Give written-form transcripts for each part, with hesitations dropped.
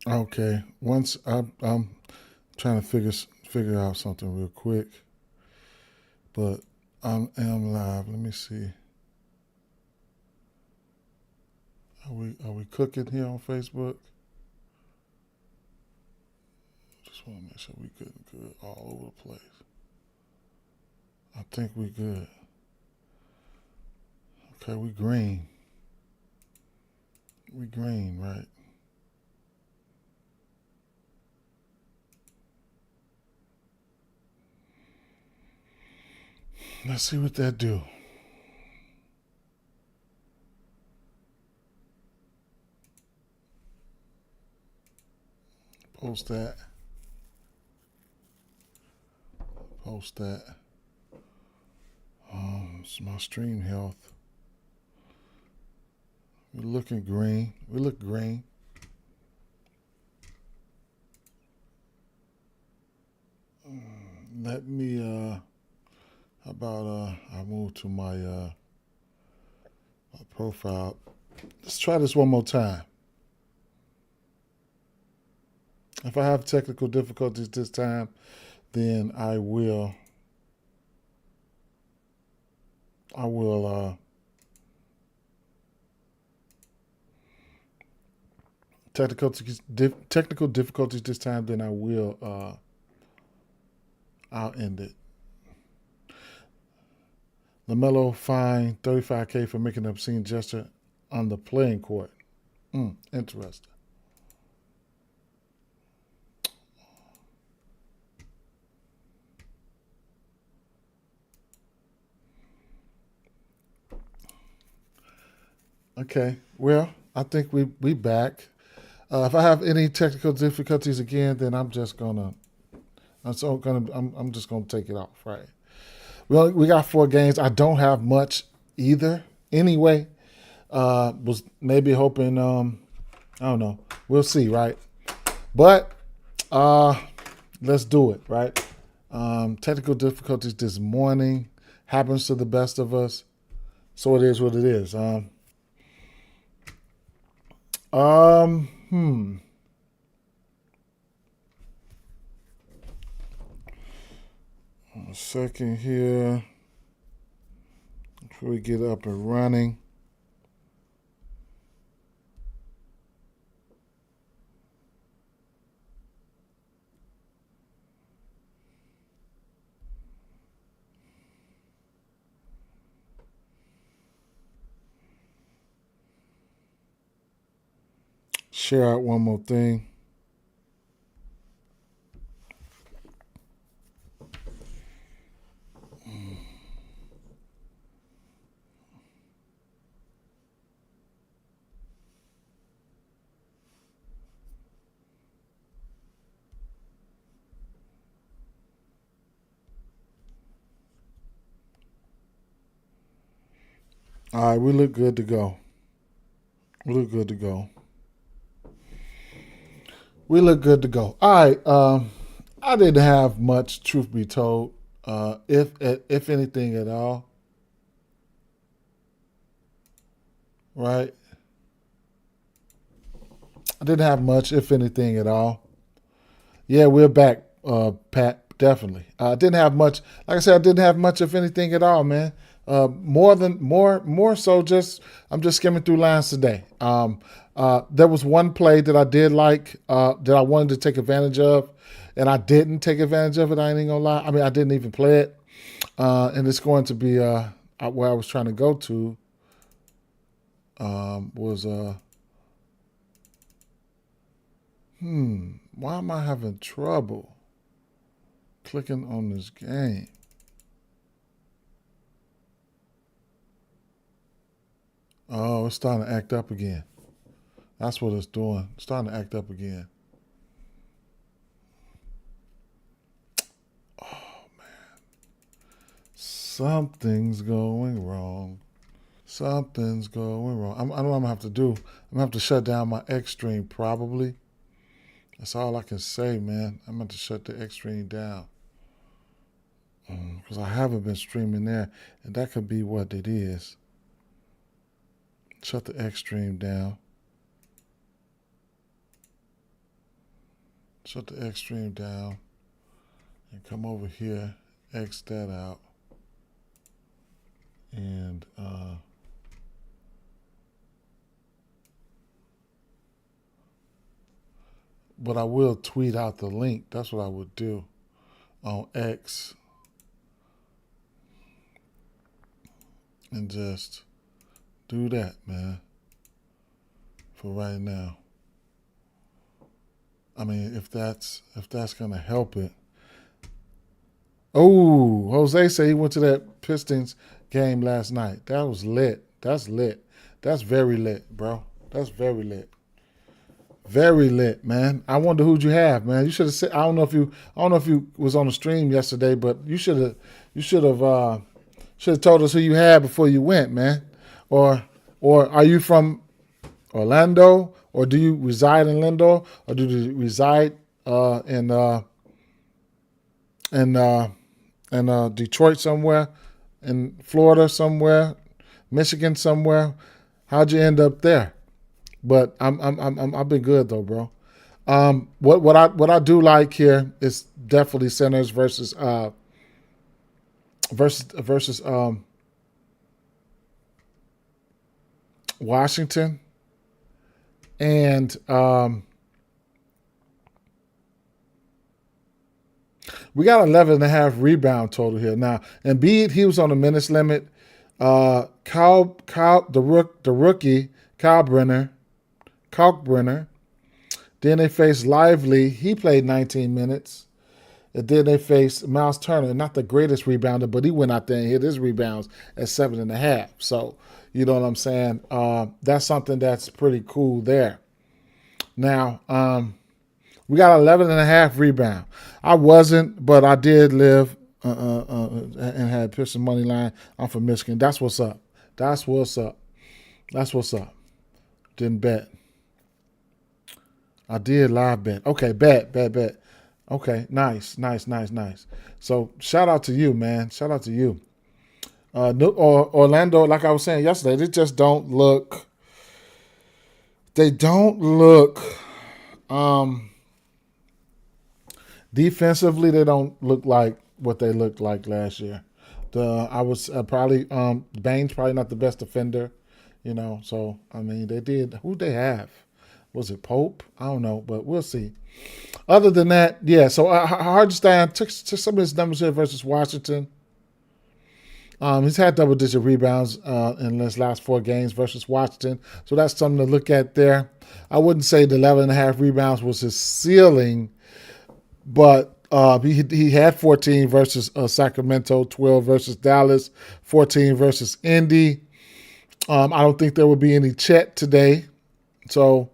Okay. Once I'm trying to figure out something real quick, but I am live. Let me see. Are we cooking here on Facebook? Just want to make sure we good all over the place. I think we good. Okay, we green. We green, right? Let's see what that do. Post that. Post that. It's my stream health. We're looking green. We look green. Let me how about I move to my profile. Let's try this one more time. If I have technical difficulties this time, then I will technical difficulties this time, then I'll end it. LaMelo fined 35K for making an obscene gesture on the playing court. Interesting. Okay. Well, I think we back. If I have any technical difficulties again, then I'm just gonna take it off. Right. Well, we got 4 games. I don't have much either. Anyway, was maybe hoping. I don't know. We'll see. Right. But uh, let's do it. Right. Technical difficulties this morning happens to the best of us. So it is what it is. Hmm. A second here before we get up and running. Share out one more thing. All right, we look good to go. We look good to go. We look good to go. All right. I didn't have much, truth be told. If anything at all, right? I didn't have much, if anything at all. Yeah, we're back, Pat. Definitely. I didn't have much. Like I said, I didn't have much, if anything at all, man. More so. Just I'm just skimming through lines today. There was one play that I did like that I wanted to take advantage of, and I didn't take advantage of it. I ain't gonna lie. I mean, I didn't even play it, and it's going to be where I was trying to go to was why am I having trouble clicking on this game? Oh, it's starting to act up again. That's what it's doing. It's starting to act up again. Something's going wrong. Something's going wrong. I know what I'm gonna have to do. I'm gonna have to shut down my X stream probably. That's all I can say, man. I'm gonna have to shut the X stream down because I haven't been streaming there, and that could be what it is. Shut the X stream down. Shut the X stream down and come over here, X that out, and but I will tweet out the link. That's what I would do on X and just do that, man, for right now. I mean, if that's gonna help it. Oh, Jose said he went to that Pistons game last night. That was lit. That's lit. That's very lit, bro. That's very lit. Very lit, man. I wonder who'd you have, man. You should have said. I don't know if you was on the stream yesterday, but you should have told us who you had before you went, man. Or are you from Orlando, or do you reside in Lindor, or do you reside in Detroit somewhere, in Florida somewhere, Michigan somewhere? How'd you end up there? But I've been good though, bro. What I do like here is definitely centers versus Washington, and we got 11.5 rebound total here. Now, Embiid, he was on the minutes limit. The rookie, Kalkbrenner. Then they faced Lively. He played 19 minutes. And then they faced Miles Turner, not the greatest rebounder, but he went out there and hit his rebounds at 7.5. So, you know what I'm saying? That's something that's pretty cool there. Now, we got 11.5 rebound. I wasn't, but I did live and had Piston money line. I'm from Michigan. That's what's up. That's what's up. That's what's up. Didn't bet. I did live bet. Okay, bet. Okay, nice. So shout out to you, man. Shout out to you. Orlando, like I was saying yesterday, they just don't look. They don't look. Defensively, they don't look like what they looked like last year. I was probably Bain's probably not the best defender, you know. So I mean, they did. Who'd they have? Was it Pope? I don't know, but we'll see. Other than that, yeah. So Hardenstein took some of his numbers here versus Washington. He's had double-digit rebounds in his last 4 games versus Washington, so that's something to look at there. I wouldn't say the 11.5 rebounds was his ceiling, but he had 14 versus Sacramento, 12 versus Dallas, 14 versus Indy. I don't think there would be any Chet today, so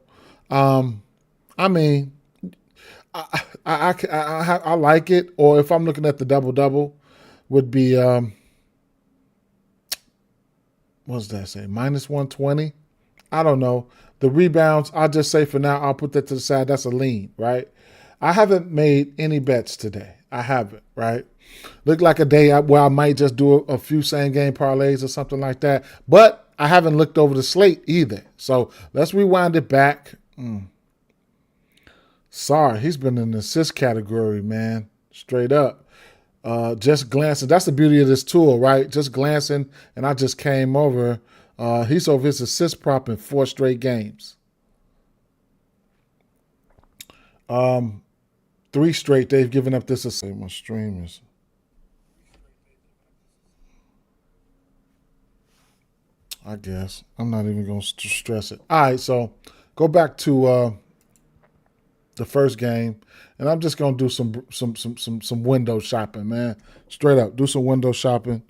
I mean, I like it. Or if I'm looking at the double-double, would be what does that say? -120. I don't know. The rebounds, I'll just say for now, I'll put that to the side. That's a lean, right? I haven't made any bets today. I haven't, right? Looked like a day where I might just do a few same-game parlays or something like that. But I haven't looked over the slate either. So let's rewind it back. Sorry, he's been in the assist category, man. Straight up. Just glancing. That's the beauty of this tool, right? Just glancing, and I just came over. He's over his assist prop in 4 straight games. 3 straight they've given up this assist. My stream is. I guess. I'm not even going to stress it. All right, so go back to the first game, and I'm just going to do some window shopping, man. Straight up, do some window shopping.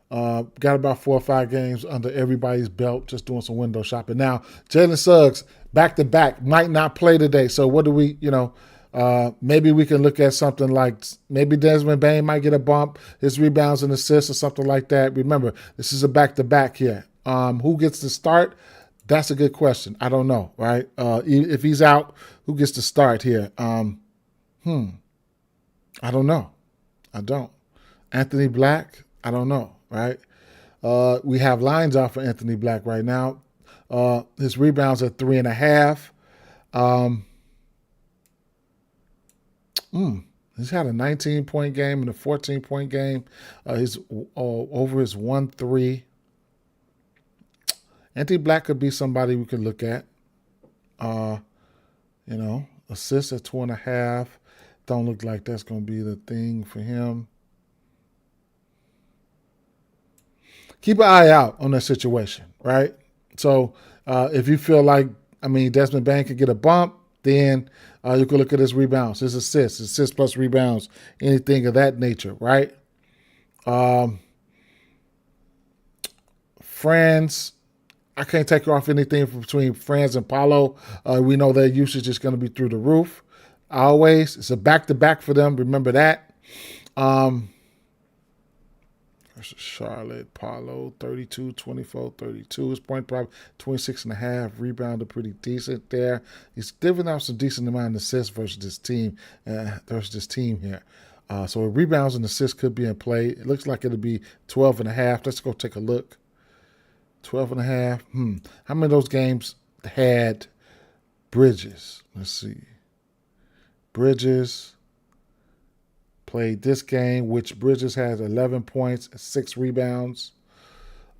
Got about 4 or 5 games under everybody's belt, just doing some window shopping. Now, Jalen Suggs, back-to-back, might not play today. So what do we, maybe we can look at something like maybe Desmond Bain might get a bump, his rebounds and assists or something like that. Remember, this is a back-to-back here. Who gets to start? That's a good question. I don't know, right? If he's out, who gets to start here? I don't know. I don't. Anthony Black? I don't know, right? We have lines out for Anthony Black right now. His rebounds are 3.5. He's had a 19-point game and a 14-point game. He's over his 1-3. Anthony Black could be somebody we could look at. Assists at 2.5. Don't look like that's going to be the thing for him. Keep an eye out on that situation, right? So if you feel like, Desmond Bain could get a bump, then you can look at his rebounds, his assists plus rebounds, anything of that nature, right? Franz, I can't take off anything between Franz and Paulo. We know their usage is going to be through the roof. Always. It's a back-to-back for them. Remember that. Versus Charlotte, Paulo, 32, 24, 32. His point prop, 26.5. Rebounded pretty decent there. He's giving out some decent amount of assists versus this team here. So rebounds and assists could be in play. It looks like it'll be 12.5. Let's go take a look. 12.5. How many of those games had Bridges? Let's see. Bridges played this game, which Bridges has 11 points, 6 rebounds.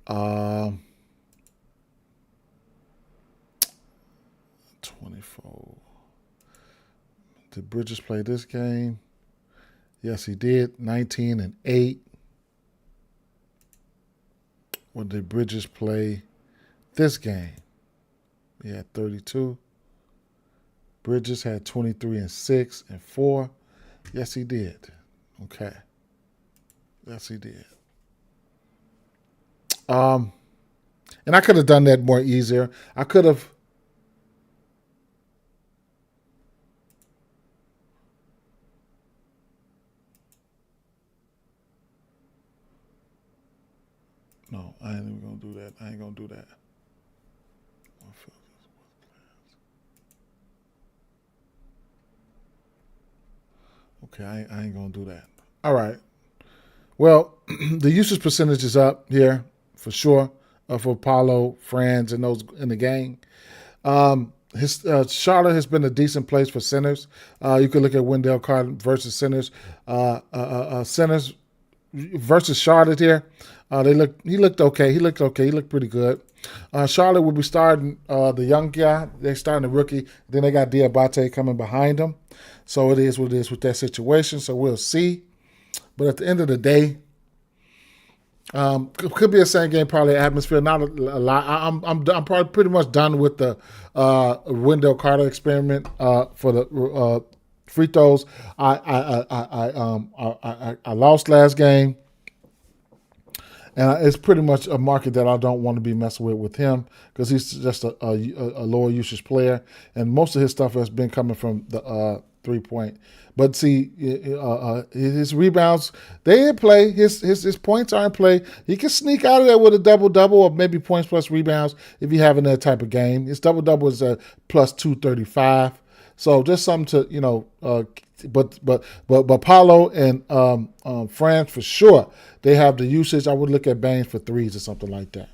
24. Did Bridges play this game? Yes, he did. 19 and 8. When did Bridges play this game? He had 32. Bridges had 23 and 6 and 4. Yes, he did. Okay. Yes, he did. And I could have done that more easier. I could have. No, I ain't even going to do that. I ain't going to do that. Okay, I ain't going to do that. All right. Well, the usage percentage is up here for sure for Paulo, Franz, and those in the gang. Charlotte has been a decent place for centers. You could look at Wendell Carter versus centers. Centers versus Charlotte here. He looked okay. He looked pretty good. Charlotte will be starting the young guy. They're starting the rookie. Then they got Dee Bets coming behind him. So it is what it is with that situation. So we'll see. But at the end of the day, could be a same game parlay atmosphere. Not a lot. I'm probably pretty much done with the Wendell Carter experiment for the free throws. I lost last game, and it's pretty much a market that I don't want to be messing with him because he's just a lower usage player, and most of his stuff has been coming from the 3-point. But see, his rebounds, they in play. His points are in play. He can sneak out of there with a double-double or maybe points plus rebounds if you're having that type of game. His double-double is a plus 235. So just something to, but Paulo and Franz for sure, they have the usage. I would look at Baines for threes or something like that.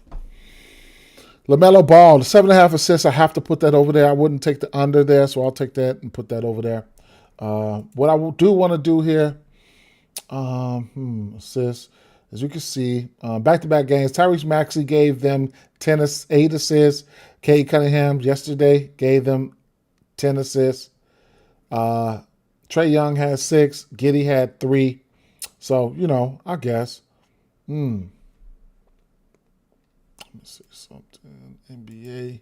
LaMelo Ball, the 7.5 assists, I have to put that over there. I wouldn't take the under there, so I'll take that and put that over there. What I do want to do here, assists, as you can see, back-to-back games. Tyrese Maxey gave them 8 assists. Cade Cunningham yesterday gave them 10 assists. Trae Young had 6. Giddey had 3. So, I guess. Let me see something. NBA.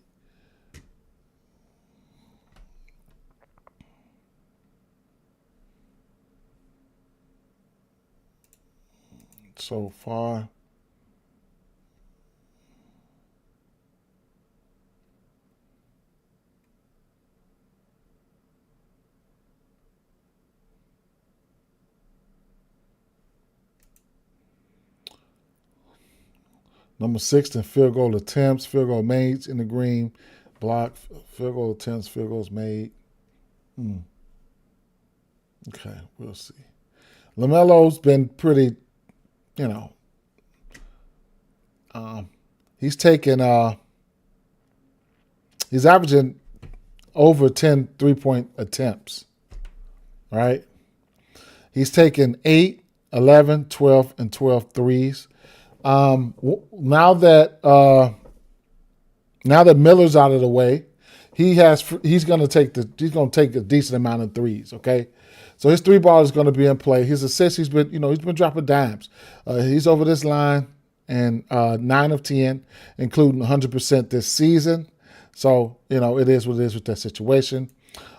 So far. Number 6 in field goal attempts, field goal made in the green, block, field goal attempts, field goals made. Okay, we'll see. LaMelo's been pretty, he's taken, he's averaging over 10 3-point attempts, right? He's taken 8, 11, 12, and 12 threes. Now that Miller's out of the way, he's going to take a decent amount of threes. Okay, so his three ball is going to be in play. His assists, he's been dropping dimes. He's over this line and 9 of 10, including 100% this season. So it is what it is with that situation.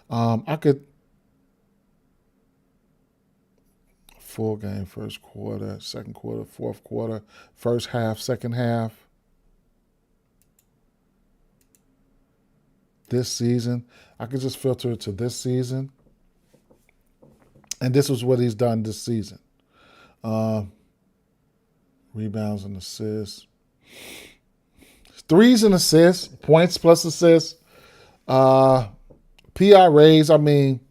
I could full game, first quarter, second quarter, fourth quarter, first half, second half. This season, I could just filter it to this season. And this was what he's done this season. Rebounds and assists. Threes and assists, points plus assists. PRAs, I mean,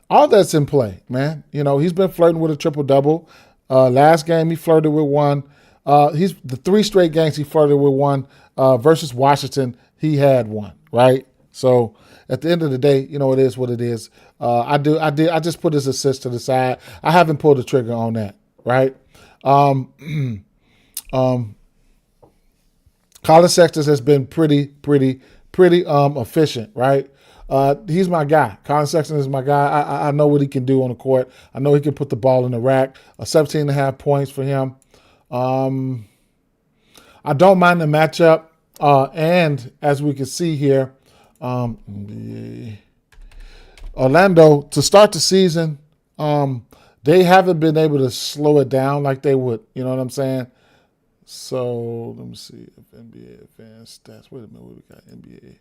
all that's in play, man. He's been flirting with a triple-double. Last game, he flirted with one. He's the 3 straight games he flirted with one. Versus Washington, he had one, right? So at the end of the day, it is what it is. I just put his assist to the side. I haven't pulled the trigger on that, right? Colin Sexton has been pretty efficient, right? He's my guy. Colin Sexton is my guy. I know what he can do on the court. I know he can put the ball in the rack. 17.5 points for him. I don't mind the matchup. And as we can see here, Orlando, to start the season, they haven't been able to slow it down like they would. You know what I'm saying? So let me see if NBA advanced stats. Wait a minute, what we got? NBA.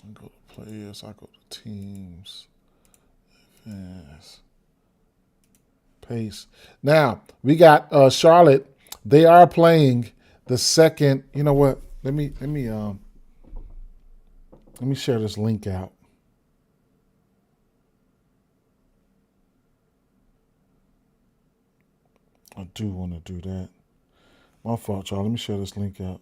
I go to players. I go to teams. Advanced. Pace. Now we got Charlotte. They are playing the second. You know what? Let me share this link out. I do want to do that. My fault, y'all. Let me share this link out.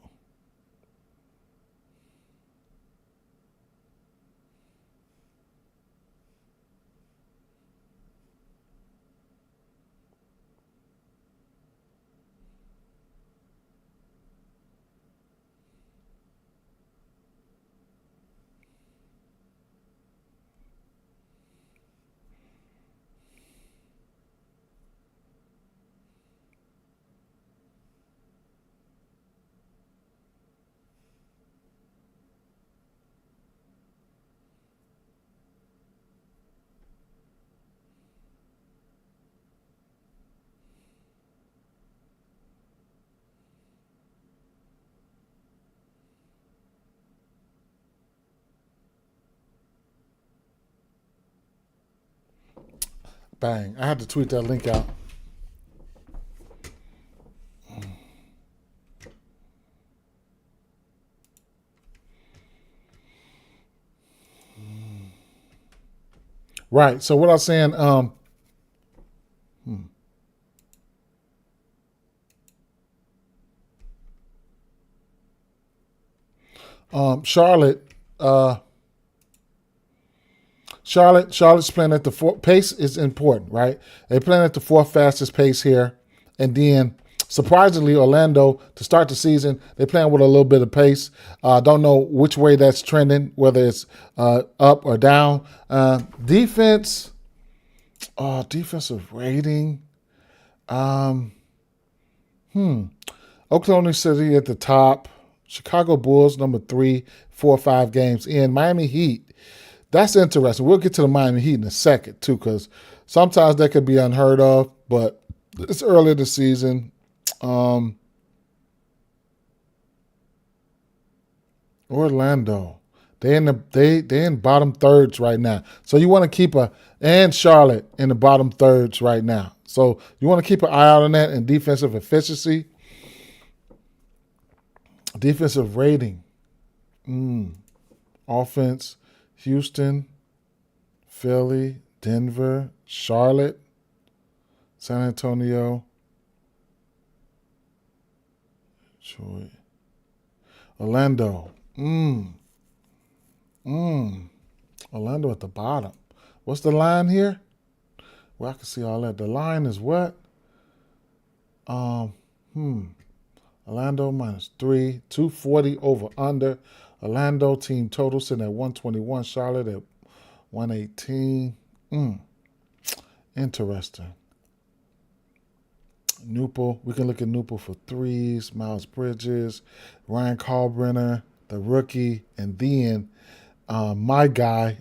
Bang. I had to tweet that link out. Right. So what I was saying, Charlotte, Charlotte's playing at the pace is important, right? They're playing at the 4th fastest pace here. And then, surprisingly, Orlando, to start the season, they're playing with a little bit of pace. Don't know which way that's trending, whether it's up or down. Defensive rating. Oklahoma City at the top. Chicago Bulls, number 3, 4 or 5 games in. Miami Heat. That's interesting. We'll get to the Miami Heat in a second, too, because sometimes that could be unheard of, but it's early in the season. Orlando. They in bottom thirds right now. So you want to keep and Charlotte in the bottom thirds right now. So you want to keep an eye out on that and defensive efficiency. Defensive rating. Offense. Houston, Philly, Denver, Charlotte, San Antonio. Detroit. Orlando. Orlando at the bottom. What's the line here? Well, I can see all that. The line is what? Orlando -3, 240 over under. Orlando team total sitting at 121. Charlotte at 118. Interesting. Newport, we can look at Newport for threes. Miles Bridges, Ryan Kalbrenner, the rookie, and then my guy,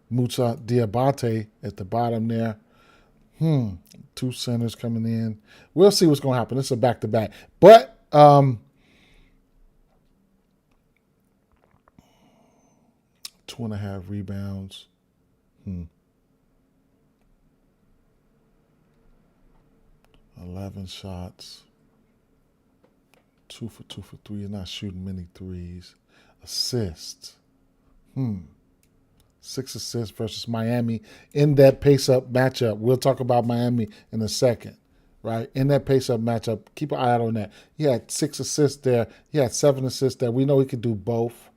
Musa Diabate at the bottom there. Two centers coming in. We'll see what's going to happen. It's a back-to-back. But 2.5 rebounds. 11 shots. 2 for 3. You're not shooting many threes. Assists. 6 assists versus Miami in that pace-up matchup. We'll talk about Miami in a second, right? In that pace-up matchup, keep an eye out on that. He had 6 assists there. He had 7 assists there. We know he could do both.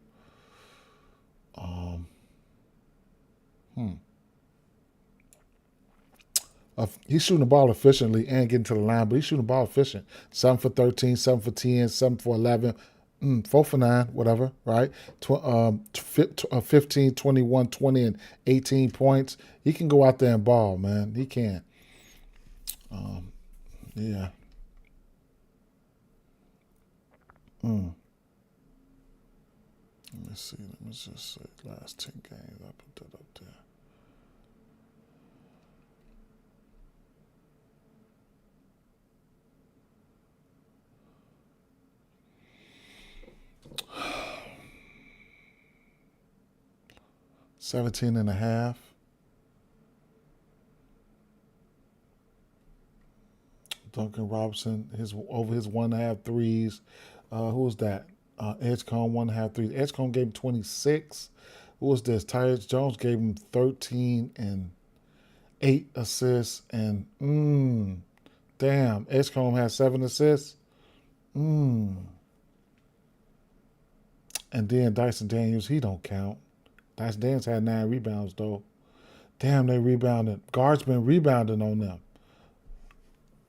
He's shooting the ball efficiently and getting to the line, but he's shooting the ball efficient. 7 for 13, 7 for 10, 7 for 11. 4 for 9, whatever, right? 15, 21, 20, and 18 points. He can go out there and ball, man. He can. Yeah. Let me see. Let me just say last 10 games. I put that up there. $17.5. Duncan Robinson, over his 1.5 threes. Who was that? Edgecombe 1.5 threes. Edgecombe gave him 26. Who was this? Tyus Jones gave him 13 and 8 assists. And damn, Edgecombe had 7 assists. And then Dyson Daniels, he don't count. Dyson Daniels had 9 rebounds, though. Damn, they rebounded. Guards been rebounding on them.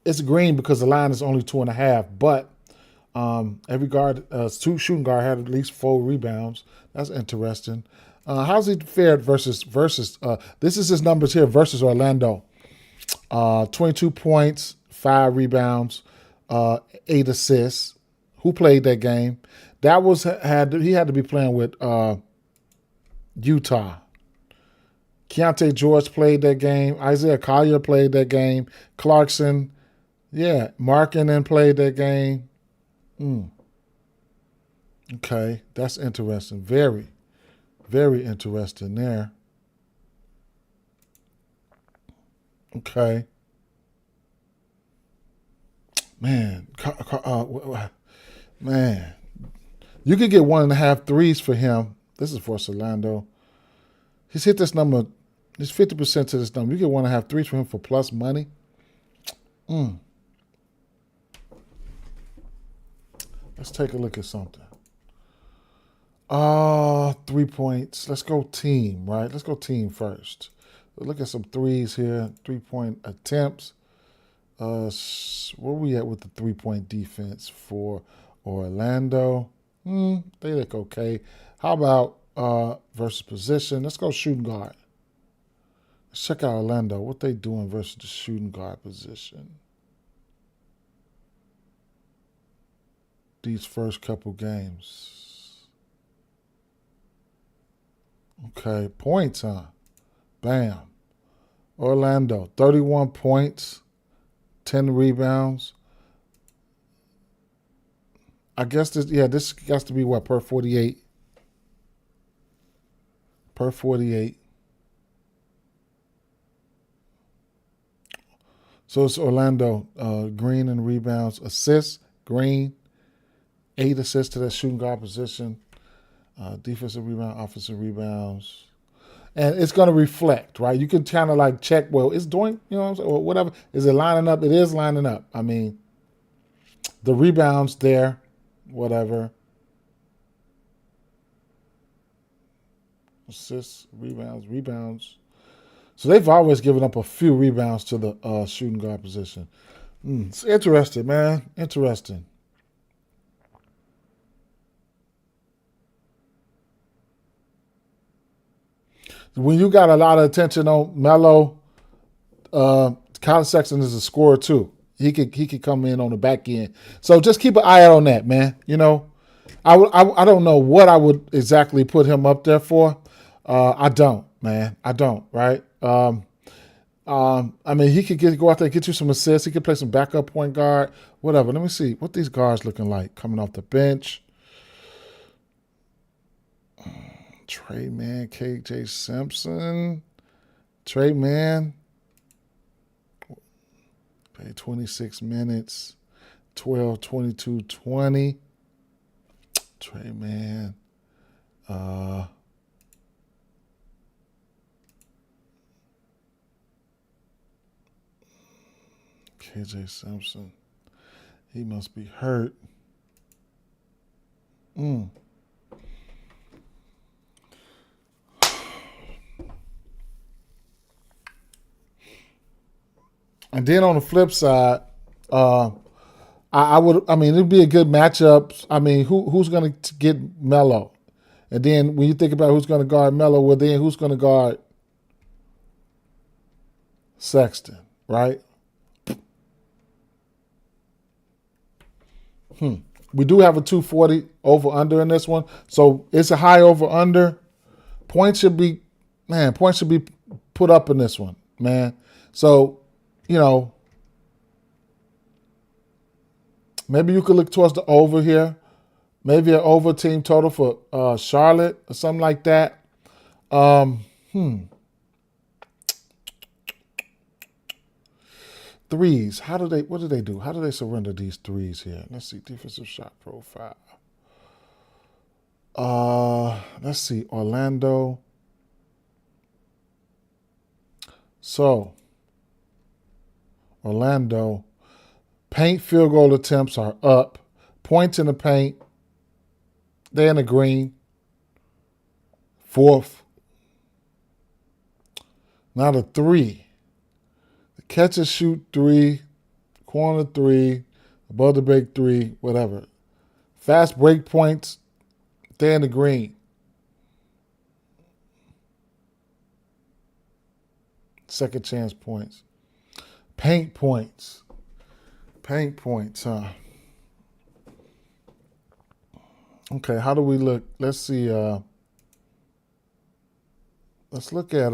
It's green because the line is only 2.5, but every guard, shooting guard had at least 4 rebounds. That's interesting. How's he fared versus? This is his numbers here versus Orlando. 22 points, 5 rebounds, 8 assists. Who played that game? He had to be playing with Utah. Keontae George played that game. Isaiah Collier played that game. Clarkson, Markkanen played that game. Okay, that's interesting. Very, very interesting there. Okay. Man, you could get 1.5 threes for him. This is for Orlando. He's hit this number. There's 50% to this number. You get 1.5 threes for him for plus money. Let's take a look at something. 3 points. Let's go team, right? Let's go team first. Look at some threes here. 3-point attempts. Where we at with the 3-point defense for Orlando? They look okay. How about versus position? Let's go shooting guard. Let's check out Orlando. What they doing versus the shooting guard position? These first couple games. Okay, points, huh? Bam. Orlando, 31 points, 10 rebounds. I guess this has to be what, per 48? Per 48. So it's Orlando, Green and rebounds. Assists, Green, 8 assists to that shooting guard position. Defensive rebound, offensive rebounds. And it's going to reflect, right? You can kind of like check, well, it's doing, you know what I'm saying, or whatever. Is it lining up? It is lining up. I mean, The rebounds there, whatever. Assists, rebounds. So they've always given up a few rebounds to the shooting guard position. It's interesting, man. Interesting. When you got a lot of attention on Melo, Colin Sexton is a scorer too. He could come in on the back end. So just keep an eye out on that, man. I don't know what I would exactly put him up there for. I don't, man. I don't. Right. I mean, he could go out there and get you some assists. He could play some backup point guard, whatever. Let me see what these guards looking like coming off the bench. Trey Man, KJ Simpson, Trey Man. Okay, 26 minutes, 12, 22, 20. Trey Man. KJ Simpson. He must be hurt. And then on the flip side, I would. I mean, it'd be a good matchup. I mean, who's going to get Melo? And then when you think about who's going to guard Melo, well, then who's going to guard Sexton, right? We do have a 240 over under in this one, so it's a high over under. Points should be put up in this one, man. So, maybe you could look towards the over here. Maybe an over team total for Charlotte or something like that. Threes. What do they do? How do they surrender these threes here? Let's see. Defensive shot profile. Let's see. Orlando. So, Orlando. Paint field goal attempts are up. Points in the paint. They're in the green. Fourth. Now the three. The catch and shoot three. Corner three. Above the break three. Whatever. Fast break points. They're in the green. Second chance points. Paint points. Huh? Okay, how do we look? Let's see. Let's look at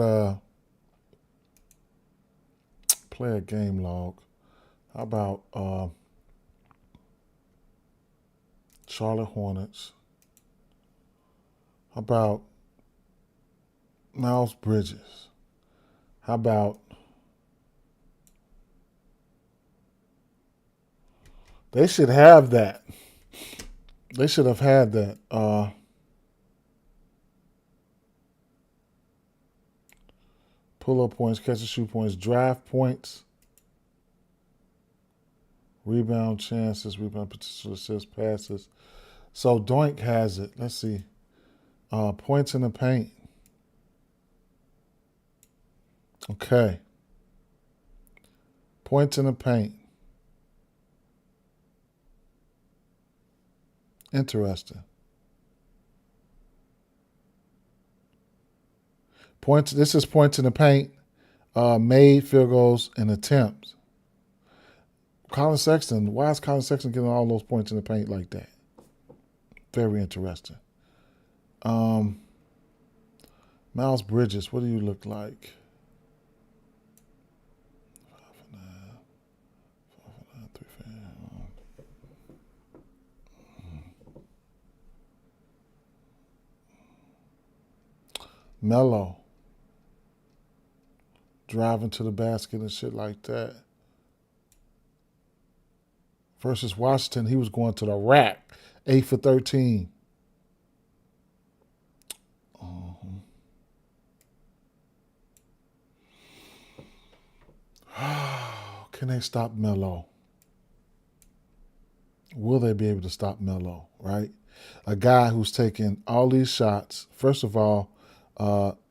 player game log. How about Charlotte Hornets? How about Miles Bridges? How about they should have that. They should have had that. Pull-up points, catch and shoot points, draft points, rebound chances, rebound potential assists, passes. So Doink has it. Let's see. Points in the paint. Okay. Points in the paint. Interesting. Points. This is points in the paint, made field goals and attempts. Colin Sexton. Why is Colin Sexton getting all those points in the paint like that? Very interesting. Miles Bridges. What do you look like? 5'9", 3'5". Melo. Driving to the basket and shit like that. Versus Washington, he was going to the rack. 8 for 13. Can they stop Melo? Will they be able to stop Melo, right? A guy who's taking all these shots. First of all,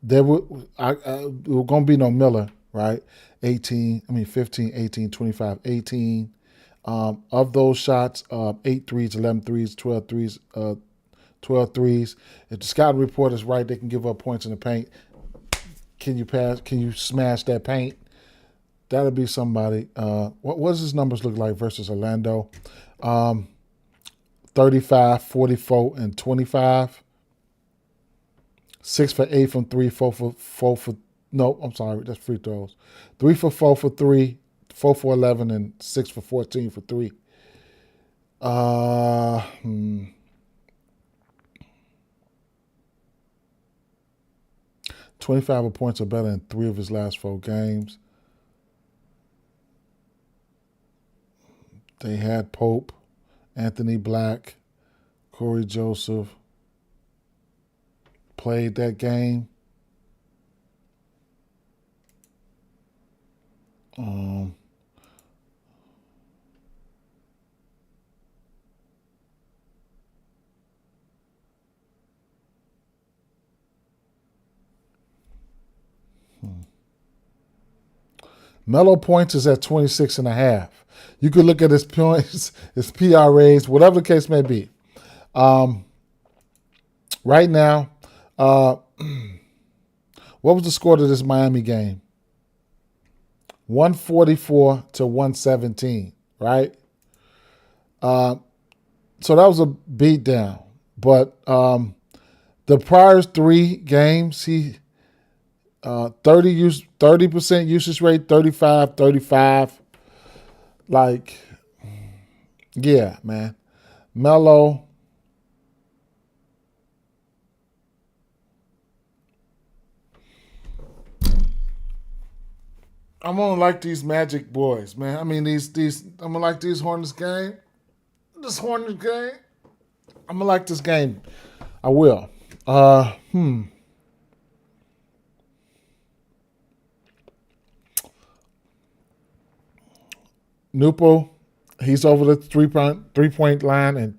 there were going to be no Miller, right? 15, 18, 25, 18. Of those shots, 8 threes, 11 threes, 12 threes, 12 threes. If the scouting report is right, they can give up points in the paint. Can you pass? Can you smash that paint? That'll be somebody. What does his numbers look like versus Orlando? 35, 44, and 25. 6 for 8 from 3, 4 for no, I'm sorry, that's free throws. 3 for 4 for 3, 4 for 11, and 6 for 14 for 3. 25 points or better in 3 of his last 4 games. They had Pope, Anthony Black, Corey Joseph. Played that game. Melo points is at 26.5. You could look at his points, his PRAs, whatever the case may be. Right now, what was the score to this Miami game? 144 to 117, right? So that was a beatdown. But the prior 3 games, he 30% usage rate, 35. Like, yeah, man. Melo. I'm gonna like these Magic boys, man. I mean, these. I'm gonna like these Hornets game. This Hornets game. I'm gonna like this game. I will. Nupo, he's over the three-point line in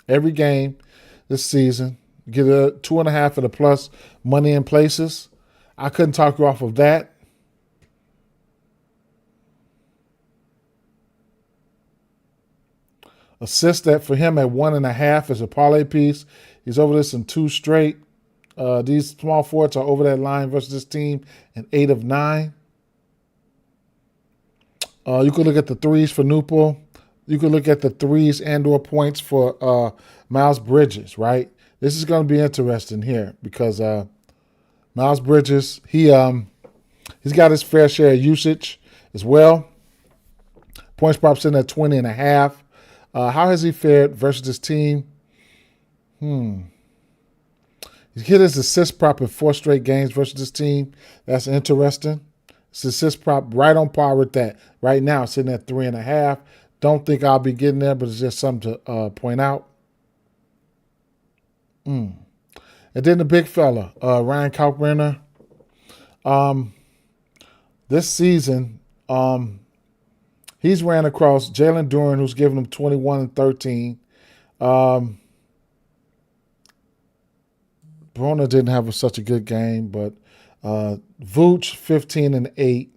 every game this season. Get a 2.5 for the plus money in places. I couldn't talk you off of that. Assist that for him at 1.5 is a parlay piece. He's over this in 2 straight. These small forwards are over that line versus this team in 8 of 9. You could look at the threes for Newport. You could look at the threes and/or points for Miles Bridges. Right, this is going to be interesting here because Miles Bridges he's got his fair share of usage as well. Points prop sitting at 20.5. How has he fared versus this team? He's hit his assist prop in 4 straight games versus this team. That's interesting. His assist prop right on par with that. Right now, sitting at 3.5. Don't think I'll be getting there, but it's just something to point out. And then the big fella, Ryan Kalkbrenner. This season, he's ran across Jalen Duren, who's given him 21 and 13. Broner didn't have such a good game, but Vooch 15 and 8.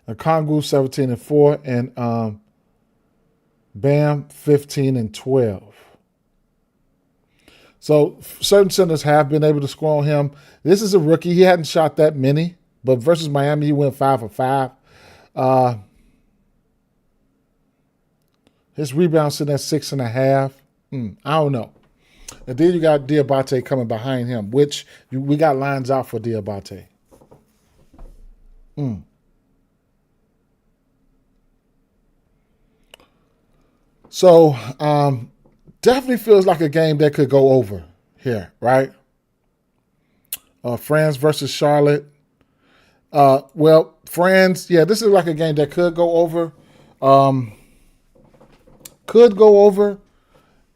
Okongwu 17 and 4, and Bam 15 and 12. So certain centers have been able to score on him. This is a rookie. He hadn't shot that many, but versus Miami, he went 5 for 5. His rebound sitting at 6.5. I don't know. And then you got Diabate coming behind him, which we got lines out for Diabate. So definitely feels like a game that could go over here, right? France versus Charlotte. Well, France, yeah, this is like a game that could go over.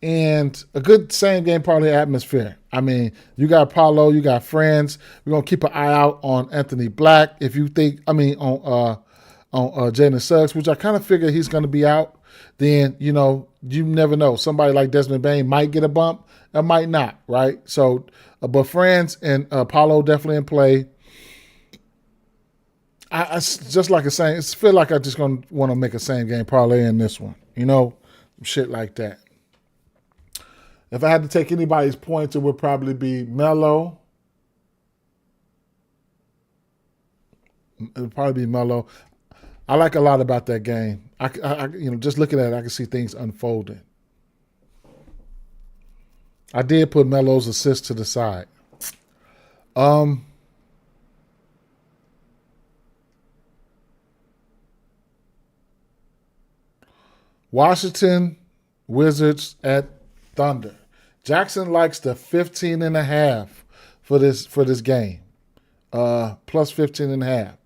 And a good same game parlay atmosphere. I mean, you got Paulo, you got France. We're gonna keep an eye out on Anthony Black. If you think, on on Jalen Suggs, which I kind of figure he's going to be out, then, you never know. Somebody like Desmond Bain might get a bump or might not, right? So, but Franz and Paulo definitely in play. I just like a same. It feel like I just gonna want to make a same game parlay in this one. Shit like that. If I had to take anybody's points, it would probably be Melo. It would probably be Melo. I like a lot about that game. Just looking at it, I can see things unfolding. I did put Melo's assist to the side. Washington Wizards at Thunder. Jackson likes the 15.5 for this game. Plus 15.5.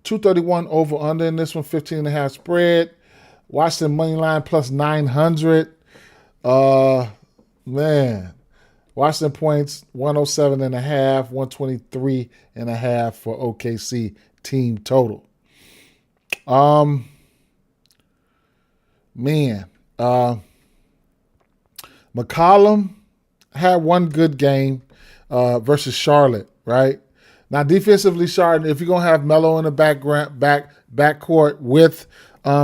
231 over under in this one, 15.5 spread. Washington money line plus 900. Man. Washington points 107.5, 123.5 for OKC team total. McCollum had one good game versus Charlotte, right? Now defensively, Charlotte, if you're gonna have Melo in the backcourt with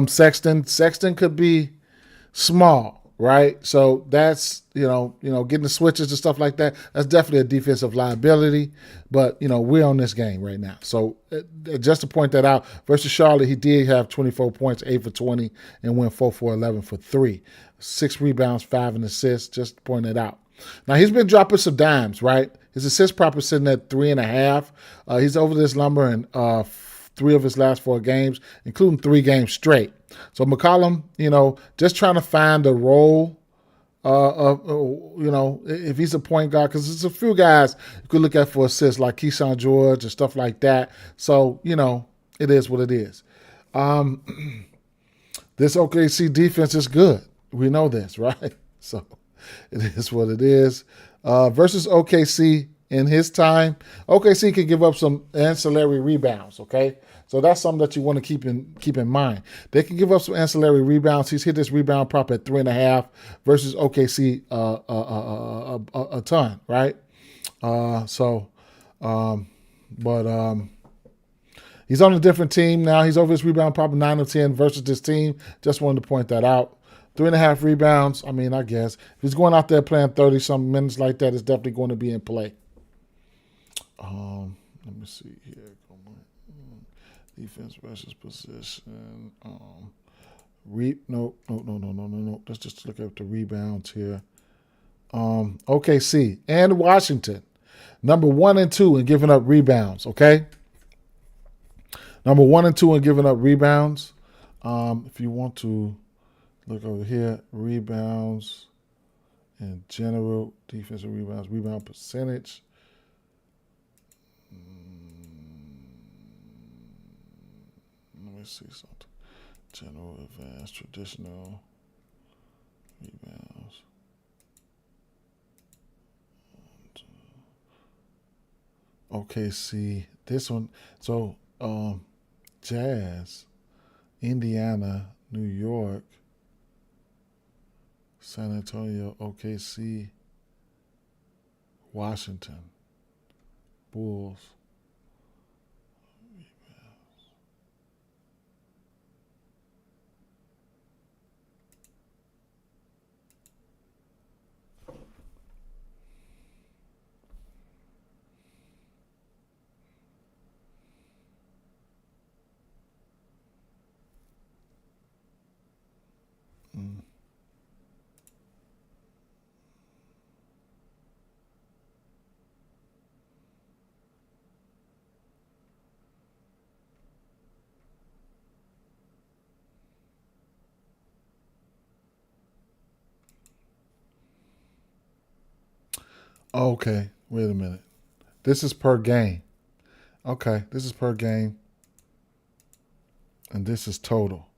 Sexton could be small, right? So that's getting the switches and stuff like that. That's definitely a defensive liability. But we're on this game right now. So just to point that out, versus Charlotte, he did have 24 points, 8 for 20, and went 4 for 11 for 3, 6 rebounds, 5 assists. Just to point it out. Now he's been dropping some dimes, right? His assist prop is sitting at 3.5. He's over this number in 3 of his last 4 games, including 3 games straight. So McCollum, just trying to find a role if he's a point guard, because there's a few guys you could look at for assists like Keyshawn George and stuff like that. So, it is what it is. This OKC defense is good. We know this, right? So it is what it is. Versus OKC in his time, OKC can give up some ancillary rebounds, okay? So that's something that you want to keep in mind. They can give up some ancillary rebounds. He's hit this rebound prop at 3.5 versus OKC a ton, right? He's on a different team now. He's over his rebound prop 9 of 10 versus this team. Just wanted to point that out. 3.5 rebounds. I mean, I guess if he's going out there playing 30-something minutes like that, it's definitely going to be in play. Let me see here. Defense versus position. No. Let's just look at the rebounds here. OKC and Washington, number 1 and 2 in giving up rebounds. Okay, number 1 and 2 in giving up rebounds. If you want to look over here, rebounds in general, defensive rebounds, rebound percentage. Let me see something. General, advanced, traditional, rebounds. OKC. This one. So, Jazz, Indiana, New York, San Antonio, OKC, Washington, Bulls. Okay, wait a minute. This is per game. Okay, this is per game. And this is total.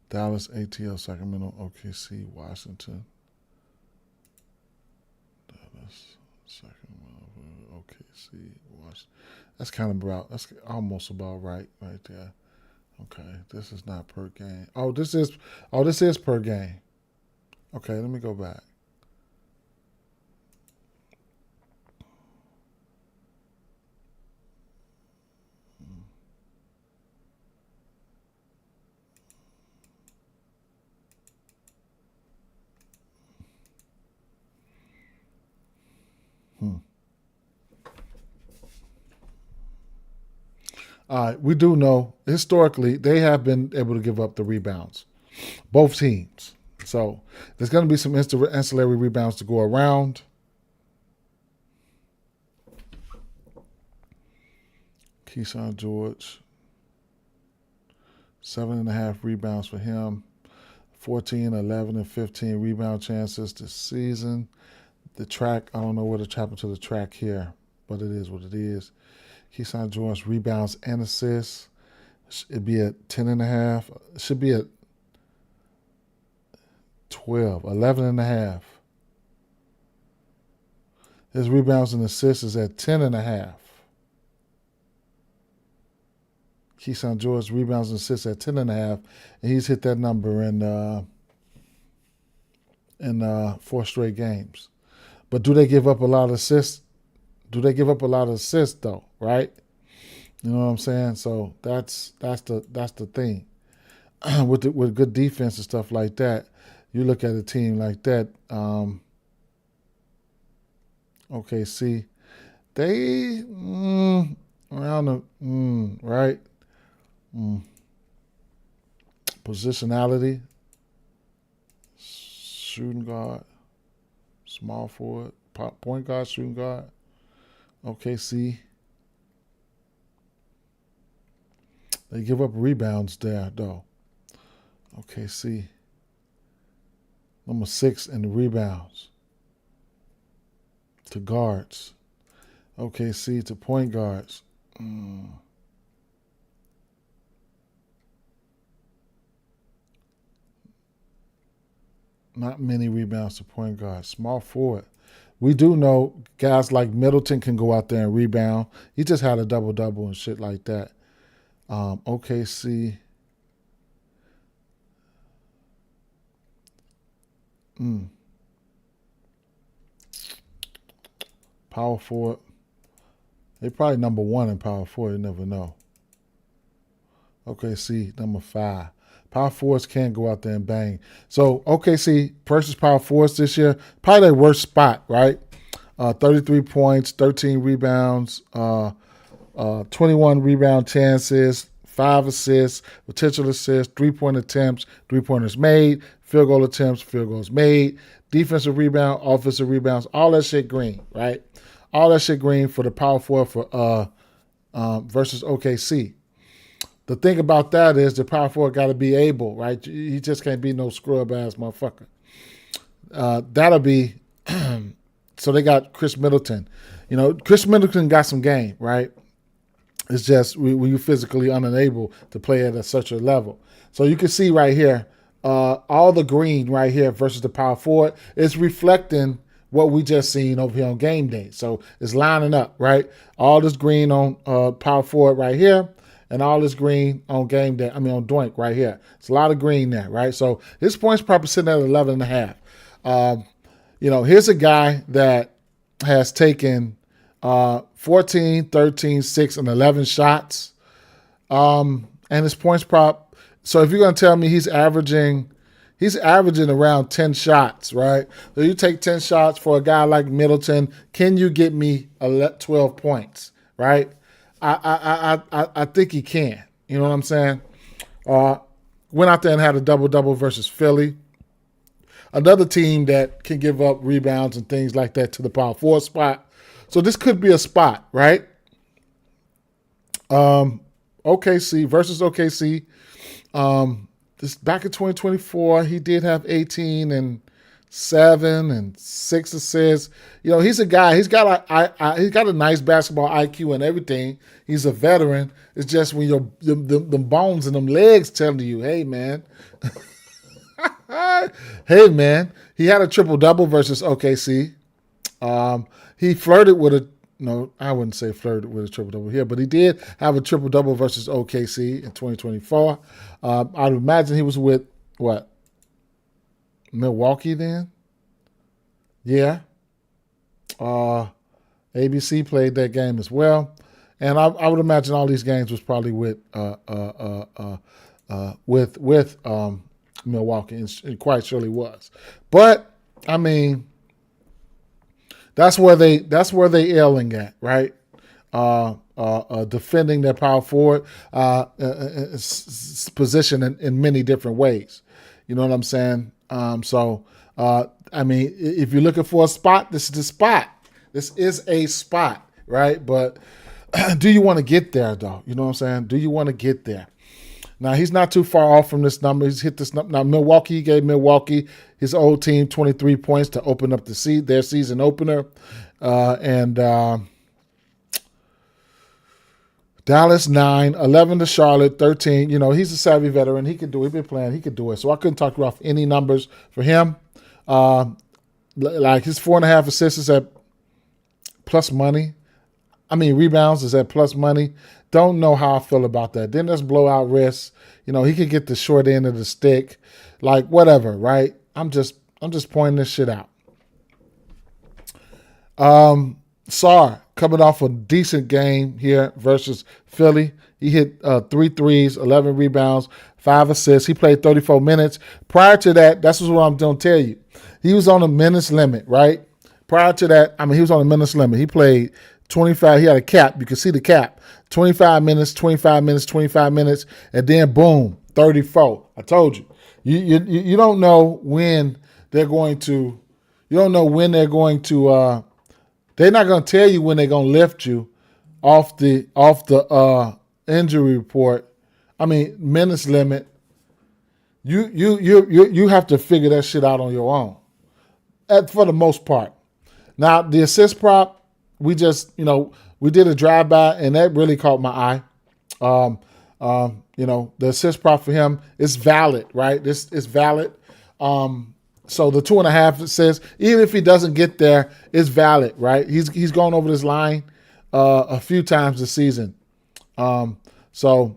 Dallas, ATL, Sacramento, OKC, Washington. Dallas, Sacramento, OKC, Washington. That's that's almost about right there. Okay, this is not per game. This is per game. Okay, let me go back. Hmm. All right, we do know historically they have been able to give up the rebounds, both teams. So there's going to be some ancillary rebounds to go around. Keyshawn George, 7.5 rebounds for him. 14, 11, and 15 rebound chances this season. The track, I don't know what happened to the track here, but it is what it is. Keyshawn George rebounds and assists. It'd be at 10.5. It should be at 12, 11.5. His rebounds and assists is at 10.5. Keyshawn George rebounds and assists at 10.5, and he's hit that number in 4 straight games. But do they give up a lot of assists? Do they give up a lot of assists though? Right? You know what I'm saying? So that's the thing with good defense and stuff like that. You look at a team like that. OKC, they around the right positionality, shooting guard, small forward, point guard, shooting guard. OKC, they give up rebounds there though. OKC, number 6 in the rebounds to guards. OKC to point guards. Not many rebounds to point guards. Small forward. We do know guys like Middleton can go out there and rebound. He just had a double-double and shit like that. OKC. Power forward. They probably number 1 in power forward. You never know. OKC, number 5. Power forwards can't go out there and bang. So OKC versus power forwards this year, probably their worst spot, right? 33 points, 13 rebounds, 21 rebound chances, 5 assists, potential assists, 3-point attempts, 3-pointers made, field goal attempts, field goals made, defensive rebound, offensive rebounds, all that shit green, right? All that shit green for the power forward for versus OKC. The thing about that is the power forward got to be able, right? He just can't be no scrub ass motherfucker. That'll be so they got Chris Middleton. You know, Chris Middleton got some game, right? It's just when you're physically unable to play at such a level. So you can see right here, all the green right here versus the power forward is reflecting what we just seen over here on game day. So it's lining up, right? All this green on power forward right here. And all this green on game day, on Doink right here. It's a lot of green there, right? So his points probably sitting at 11.5. Here's a guy that has taken 14, 13, 6, and 11 shots. And his points prop. So if you're going to tell me he's averaging around 10 shots, right? So you take 10 shots for a guy like Middleton. Can you get me 12 points, right? I think he can. You know what I'm saying? Went out there and had a double-double versus Philly. Another team that can give up rebounds and things like that to the power forward spot. So this could be a spot, right? OKC versus OKC. This back in 2024, he did have 18 and 7 and 6 assists. He's a guy. He's got a nice basketball IQ and everything. He's a veteran. It's just when them bones and them legs telling you, hey man, hey man. He had a triple double versus OKC. He flirted with no, I wouldn't say flirted with a triple-double here, but he did have a triple-double versus OKC in 2024. I'd imagine he was with, what, Milwaukee then? Yeah. ABC played that game as well. And I would imagine all these games was probably with Milwaukee, and it quite surely was. But I mean, that's where they ailing at, right? Defending their power forward position in many different ways. You know what I'm saying? I mean, if you're looking for a spot, this is the spot. This is a spot, right? But do you want to get there, though? You know what I'm saying? Do you want to get there? Now, he's not too far off from this number. He's hit this number. Now, Milwaukee, he gave Milwaukee, his old team, 23 points to open up their season opener. Dallas, 9, 11 to Charlotte, 13. You know, he's a savvy veteran. He can do it. He's been playing. He could do it. So I couldn't talk you off any numbers for him. Like his 4.5 assists is at plus money. I mean, rebounds is at plus money. Don't know how I feel about that. Then there's blowout risks. You know, he could get the short end of the stick. Like, whatever, right? I'm just pointing this shit out. Sarr coming off a decent game here versus Philly. He hit 3 threes, 11 rebounds, 5 assists. He played 34 minutes. Prior to that, that's what I'm going to tell you. He was on a minutes limit, right? Prior to that, he was on a minutes limit. He played 25. He had a cap. You can see the cap. 25 minutes, 25 minutes, 25 minutes, and then boom, 34. I told you. You don't know when they're going to. You don't know when they're going to. They're not going to tell you when they're going to lift you off the injury report. Minutes limit. You have to figure that shit out on your own. For the most part. Now the assist prop, we did a drive-by, and that really caught my eye. The assist prop for him is valid, right? This is valid. So the 2.5 assists, even if he doesn't get there, is valid, right? He's gone over this line a few times this season. So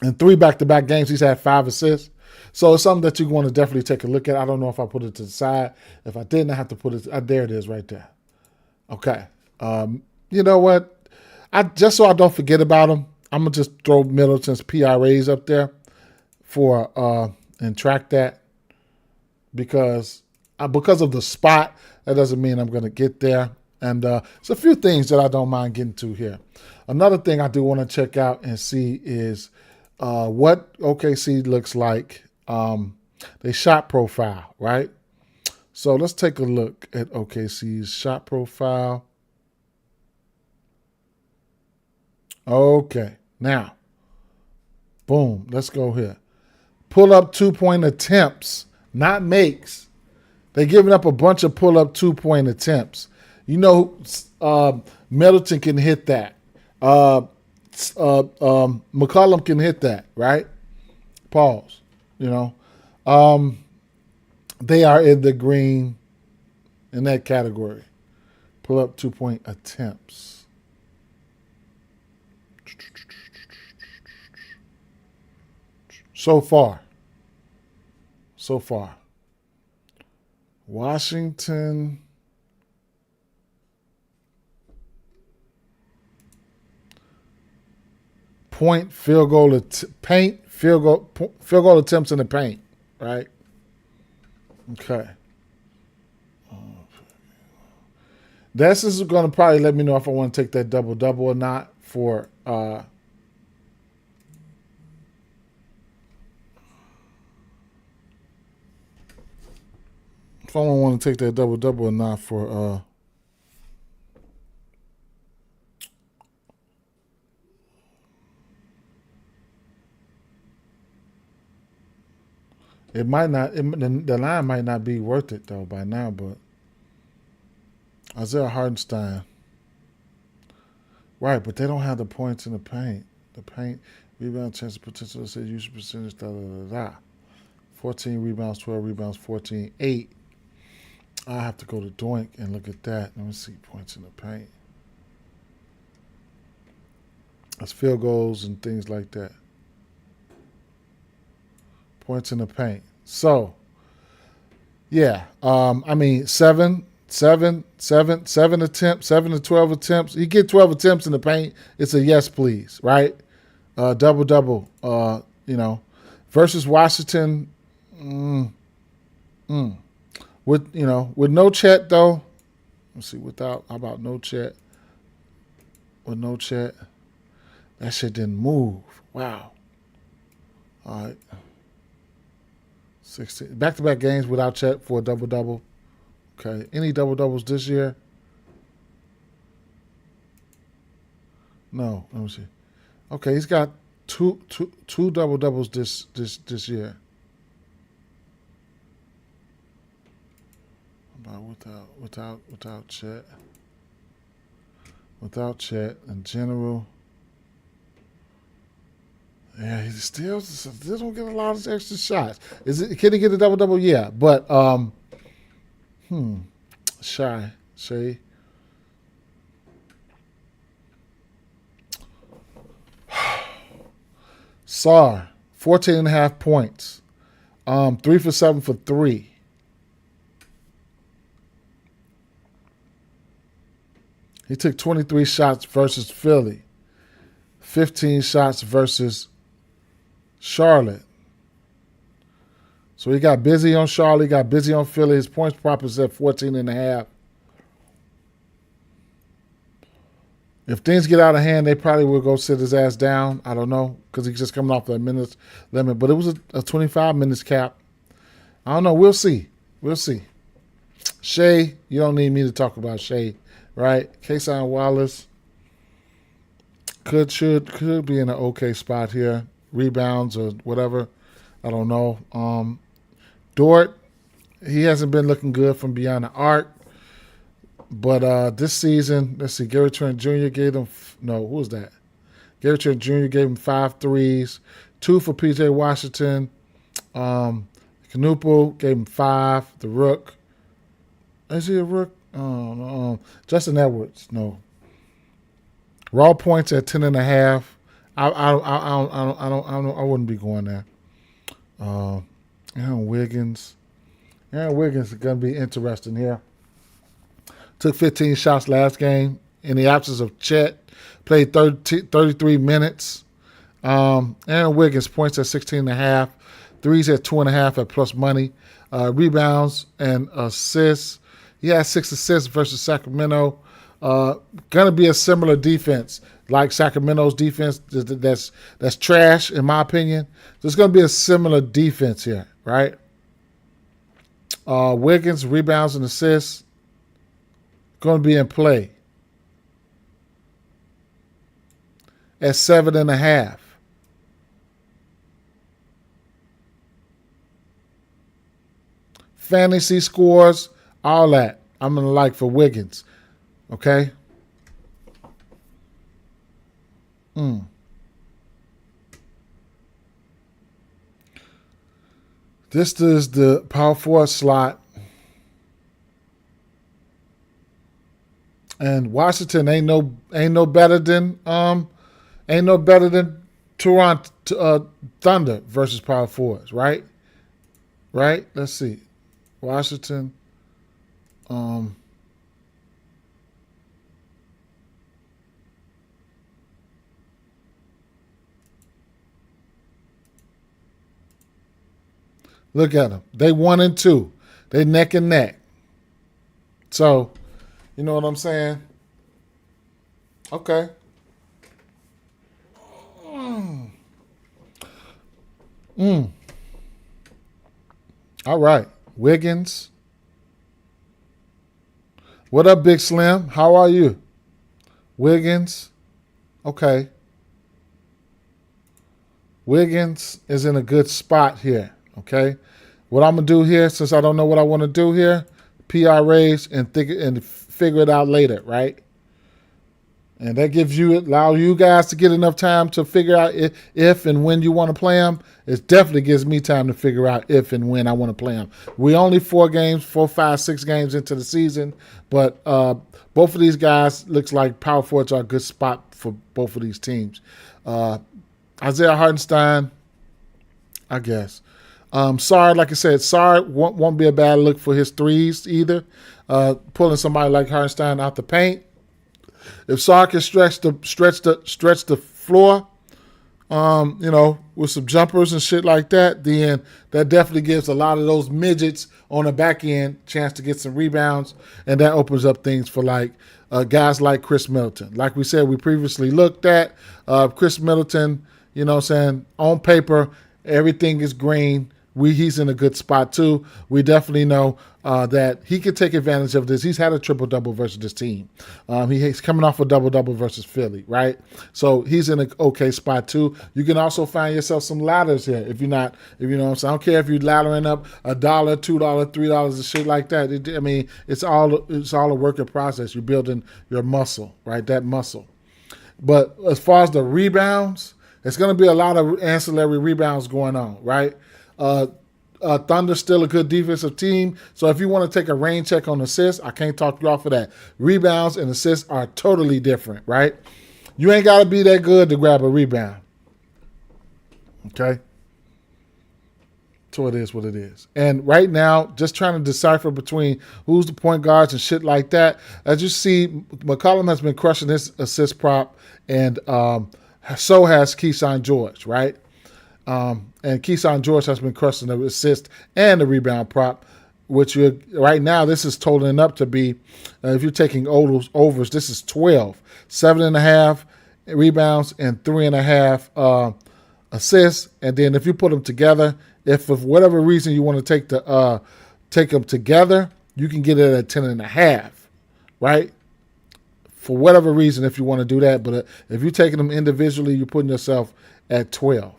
in 3 back-to-back games, he's had 5 assists. So it's something that you want to definitely take a look at. I don't know if I put it to the side. If I didn't, I have to put it. There it is, right there. Okay. You know what? Just so I don't forget about him, I'm gonna just throw Middleton's PRAs up there and track that because of the spot. That doesn't mean I'm gonna get there. And it's a few things that I don't mind getting to here. Another thing I do want to check out and see is what OKC looks like. They shot profile, right? So let's take a look at OKC's shot profile. Okay, now, boom, let's go here. Pull up 2-point attempts, not makes. They're giving up a bunch of pull up 2-point attempts. You know, Middleton can hit that. McCollum can hit that, right? Pause. They are in the green in that category. Pull up 2-point attempts. So far. Washington. Point, field goal, paint, field goal attempts in the paint, right? Okay. This is going to probably let me know if I want to take that double-double or not for if I want to take that double-double or not for it might not. The line might not be worth it though by now. But Isaiah Hardenstein, right? But they don't have the points in the paint. The paint, rebound, chance, potential, usage percentage, 14 rebounds, 12 rebounds, 14, 8. I have to go to Doink and look at that. Let me see points in the paint. That's field goals and things like that. Points in the paint. So, yeah. I mean, seven attempts, 7 to 12 attempts. You get 12 attempts in the paint, it's a yes, please, right? Double. Versus Washington. With no Chet though. Let's see. How about no Chet? With no Chet, that shit didn't move. Wow. All right. 16 back-to-back games without Chet for a double. Okay. Any double-doubles this year? No. Let me see. Okay, he's got two double-doubles this year. Without Chet. Without Chet in general. Yeah, he still don't get a lot of extra shots. Can he get a double-double? Yeah, but Shea. Sar, 14.5 points. 3 for 7 for 3. He took 23 shots versus Philly. 15 shots versus Charlotte. So he got busy on Charlotte, got busy on Philly. His points prop is at 14.5. If things get out of hand, they probably will go sit his ass down. I don't know, because he's just coming off that minutes limit. But it was a 25 minutes cap. I don't know. We'll see. Shea, you don't need me to talk about Shea, right? Kason Wallace could be in an okay spot here. Rebounds or whatever. I don't know. Dort, he hasn't been looking good from beyond the arc. But this season, let's see, Gary Trent Jr. gave him, who was that? Gary Trent Jr. gave him 5 threes, 2 for P.J. Washington. Knuppel gave him 5. The Rook. Is he a Rook? Oh, no. Justin Edwards, no. Raw points at 10.5. I wouldn't be going there. Aaron Wiggins. Aaron Wiggins is going to be interesting here. Took 15 shots last game in the absence of Chet. Played 33 minutes. Aaron Wiggins points at 16.5. Threes at 2.5 at plus money. Rebounds and assists. He has 6 assists versus Sacramento. Gonna be a similar defense like Sacramento's defense. That's trash in my opinion. There's gonna be a similar defense here, right? Wiggins rebounds and assists going to be in play at 7.5. Fantasy scores, all that. I'm going to like for Wiggins. Okay? This is the power forward slot. And Washington ain't no better than Toronto Thunder versus power forwards, right? Right? Let's see. Washington. Look at them. They 1 and 2. They neck and neck. So, you know what I'm saying? Okay. All right. Wiggins. What up, Big Slim? How are you? Wiggins. Okay. Wiggins is in a good spot here. Okay. What I'm going to do here, since I don't know what I want to do here, PRAs and figure it out later, right? And that allow you guys to get enough time to figure out if and when you want to play them. It definitely gives me time to figure out if and when I want to play them. We only 4 games, 4, 5, 6 games into the season, but both of these guys looks like power forwards are a good spot for both of these teams. Isaiah Hartenstein, I guess. Sarr, like I said, Sarr won't be a bad look for his threes either. Pulling somebody like Hartenstein out the paint. If Sarr can stretch the floor, with some jumpers and shit like that, then that definitely gives a lot of those midgets on the back end chance to get some rebounds, and that opens up things for guys like Chris Middleton. Like we said, we previously looked at Chris Middleton. On paper, everything is green. He's in a good spot too. We definitely know that he could take advantage of this. He's had a triple-double versus this team. He's coming off a double-double versus Philly, right? So he's in an okay spot too. You can also find yourself some ladders here if you're not, if you know what I'm saying. I don't care if you're laddering up $1, $2, $3 and shit like that. It's all a work in process. You're building your muscle, right? That muscle. But as far as the rebounds, it's going to be a lot of ancillary rebounds going on, right? Thunder's still a good defensive team. So if you want to take a rain check on assists, I can't talk you off of that. Rebounds and assists are totally different, right? You ain't got to be that good to grab a rebound. Okay? So it is what it is. And right now, just trying to decipher between who's the point guards and shit like that. As you see, McCollum has been crushing his assist prop, and so has Keyshawn George, right? And Keyshawn George has been crushing the assist and the rebound prop, which right now this is totaling up to be, if you're taking overs, this is 12, 7.5 rebounds and 3.5 assists. And then if you put them together, if for whatever reason you want to take them together, you can get it at 10.5, right? For whatever reason, if you want to do that. But if you're taking them individually, you're putting yourself at 12.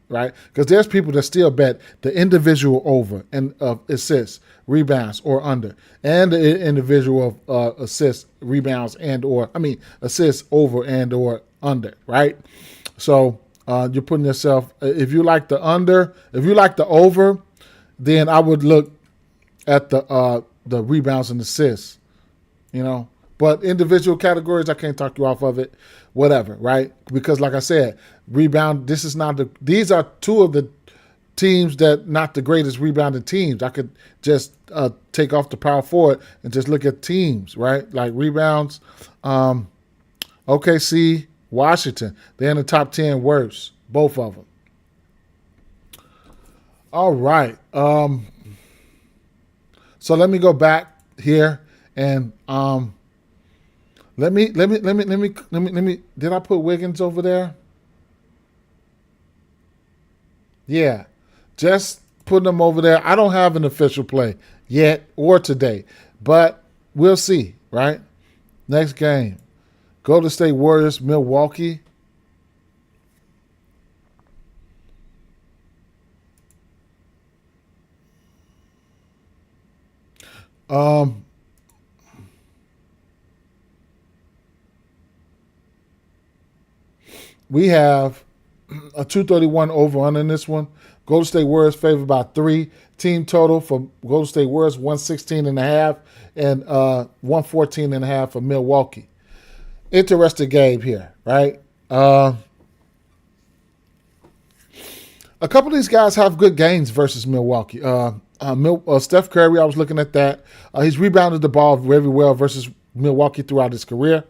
Right? Because there's people that still bet the individual over and assists, rebounds, or under, and the individual assists, rebounds, assists over and or under, right? So you're putting yourself, if you like the over, then I would look at the rebounds and assists, But individual categories, I can't talk you off of it, whatever, right? Because like I said, rebound, these are two of the teams that not the greatest rebounding teams. I could just take off the power forward and just look at teams, right? Like rebounds, OKC, Washington, they're in the top 10 worst, both of them. All right. So let me go back here and let me. Did I put Wiggins over there? Yeah, just putting them over there. I don't have an official play yet or today, but we'll see, right? Next game, Golden State Warriors, Milwaukee. We have a 231 over under in this one. Golden State Warriors favored by 3. Team total for Golden State Warriors 116.5 and 114.5 for Milwaukee. Interesting game here, right? A couple of these guys have good games versus Milwaukee. Steph Curry, I was looking at that. He's rebounded the ball very well versus Milwaukee throughout his career.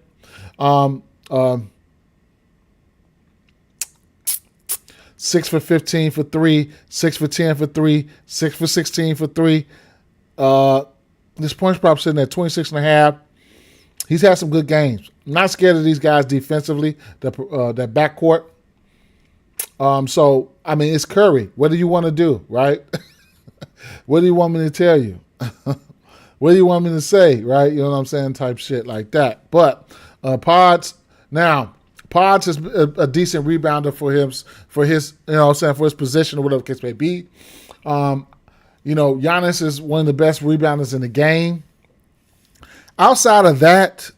6 for 15 for 3, 6 for 10 for 3, 6 for 16 for 3. This points prop sitting at 26.5. He's had some good games. I'm not scared of these guys defensively, that backcourt. It's Curry. What do you want to do, right? What do you want me to tell you? What do you want me to say, right? You know what I'm saying? Type shit like that. But Pods is a decent rebounder for his position or whatever the case may be. Giannis is one of the best rebounders in the game. Outside of that,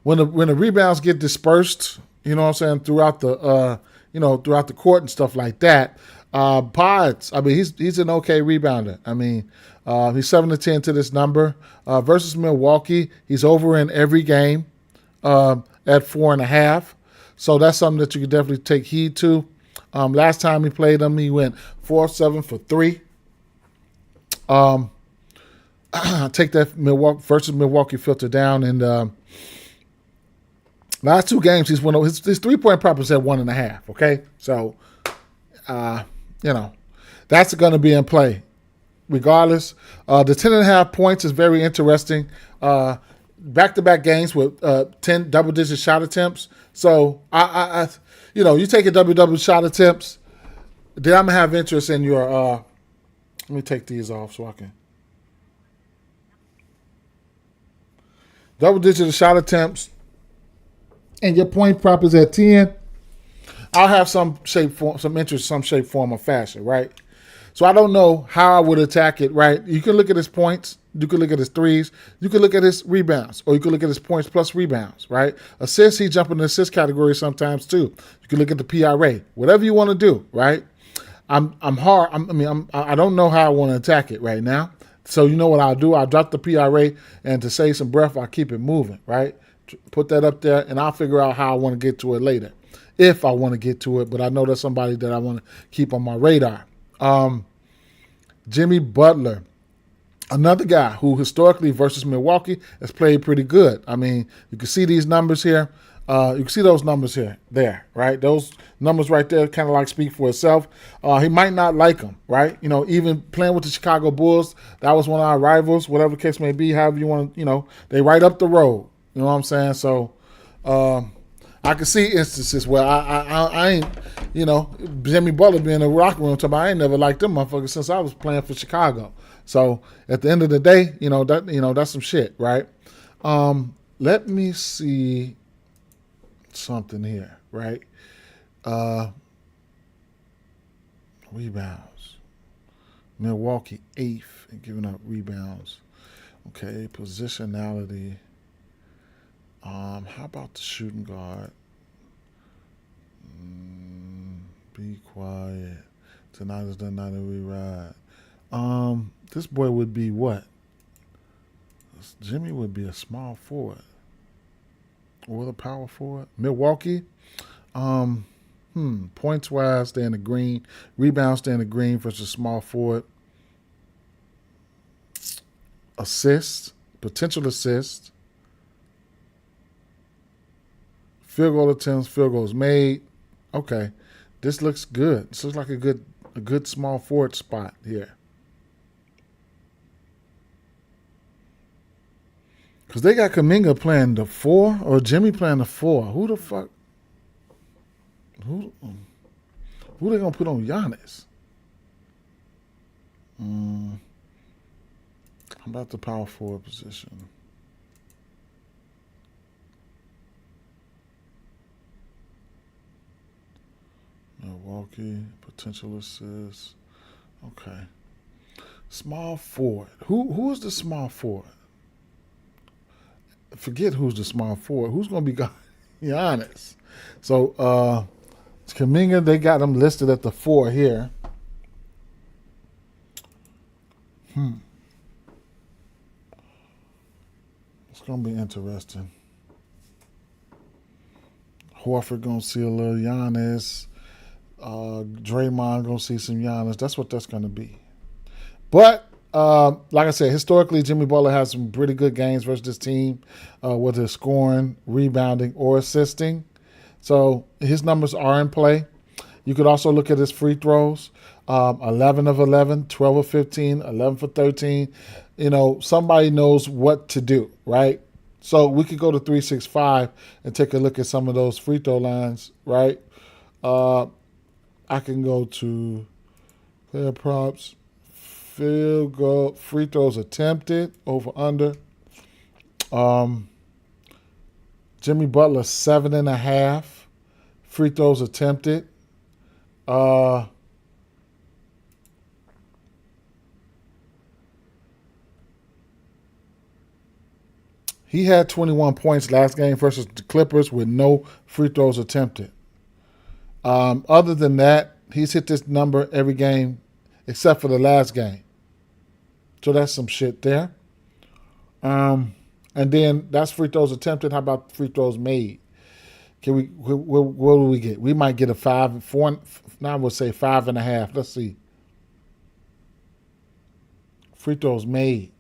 when the rebounds get dispersed, you know what I'm saying, throughout the throughout the court and stuff like that. Pods, I mean, he's an okay rebounder. I mean, he's 7-10 to this number. Versus Milwaukee, he's over in every game at 4.5. So that's something that you could definitely take heed to. Last time he played them, he went 4-7 for 3. Take that Milwaukee versus Milwaukee filter down, and last 2 games he's won. His 3-point prop is at 1.5. Okay, so that's going to be in play regardless. The 10.5 points is very interesting. Back-to-back games with 10 double-digit shot attempts. So you take a double shot attempts, then I'm gonna have interest in your. Let me take these off so I can. Double-digit shot attempts, and your point prop is at 10. I'll have some interest, some shape, form, or fashion, right? So I don't know how I would attack it, right? You can look at his points, you can look at his threes, you can look at his rebounds, or you can look at his points plus rebounds, right? Assists, he jump in the assist category sometimes too. You can look at the PRA, whatever you want to do, right? I don't know how I want to attack it right now. So you know what I'll do? I'll drop the PRA, and to save some breath, I'll keep it moving, right? Put that up there, and I'll figure out how I want to get to it later, if I want to get to it. But I know that's somebody that I want to keep on my radar. Jimmy Butler, another guy who historically versus Milwaukee has played pretty good. I mean, you can see these numbers here. You can see those numbers there, right? Those numbers right there kind of like speak for itself. He might not like them, right? Even playing with the Chicago Bulls, that was one of our rivals, whatever the case may be, however you want to, they right up the road. You know what I'm saying? So I can see instances where I ain't, Jimmy Butler being in the locker room talking about I ain't never liked them motherfuckers since I was playing for Chicago. So at the end of the day, that's some shit, right? Let me see something here, right? Rebounds. Milwaukee 8th in giving up rebounds. Okay, positionality. How about the shooting guard? Be quiet. Tonight is the night that we ride. This boy would be what? Jimmy would be a small forward. Or the power forward. Milwaukee. Points wise, they're in the green. Rebounds, they're in the green versus small forward. Assists. Potential assists. Field goal attempts, field goals made. Okay, this looks good. This looks like a good small forward spot here. Because they got Kuminga playing the 4 or Jimmy playing the 4. Who the fuck? Who they gonna put on Giannis? How about the power forward position? Milwaukee, potential assists. Okay. Small forward. Who is the small forward? Forget who's the small forward. Who's going to be Giannis? So, Kuminga, they got him listed at the 4 here. It's going to be interesting. Horford going to see a little Giannis. Draymond going to see some Giannis. That's what that's going to be. But, like I said, historically, Jimmy Butler has some pretty good games versus this team, whether it's scoring, rebounding, or assisting. So his numbers are in play. You could also look at his free throws. 11 of 11, 12 of 15, 11 for 13. Somebody knows what to do, right? So we could go to 365 and take a look at some of those free throw lines, right? I can go to player props, field goal, free throws attempted, over under. Jimmy Butler 7.5 free throws attempted. He had 21 points last game versus the Clippers with no free throws attempted. Other than that, he's hit this number every game except for the last game. So that's some shit there. And then that's free throws attempted. How about free throws made? Can we? What do we get? We might get a 5, 4. Now I would say 5.5. Let's see. Free throws made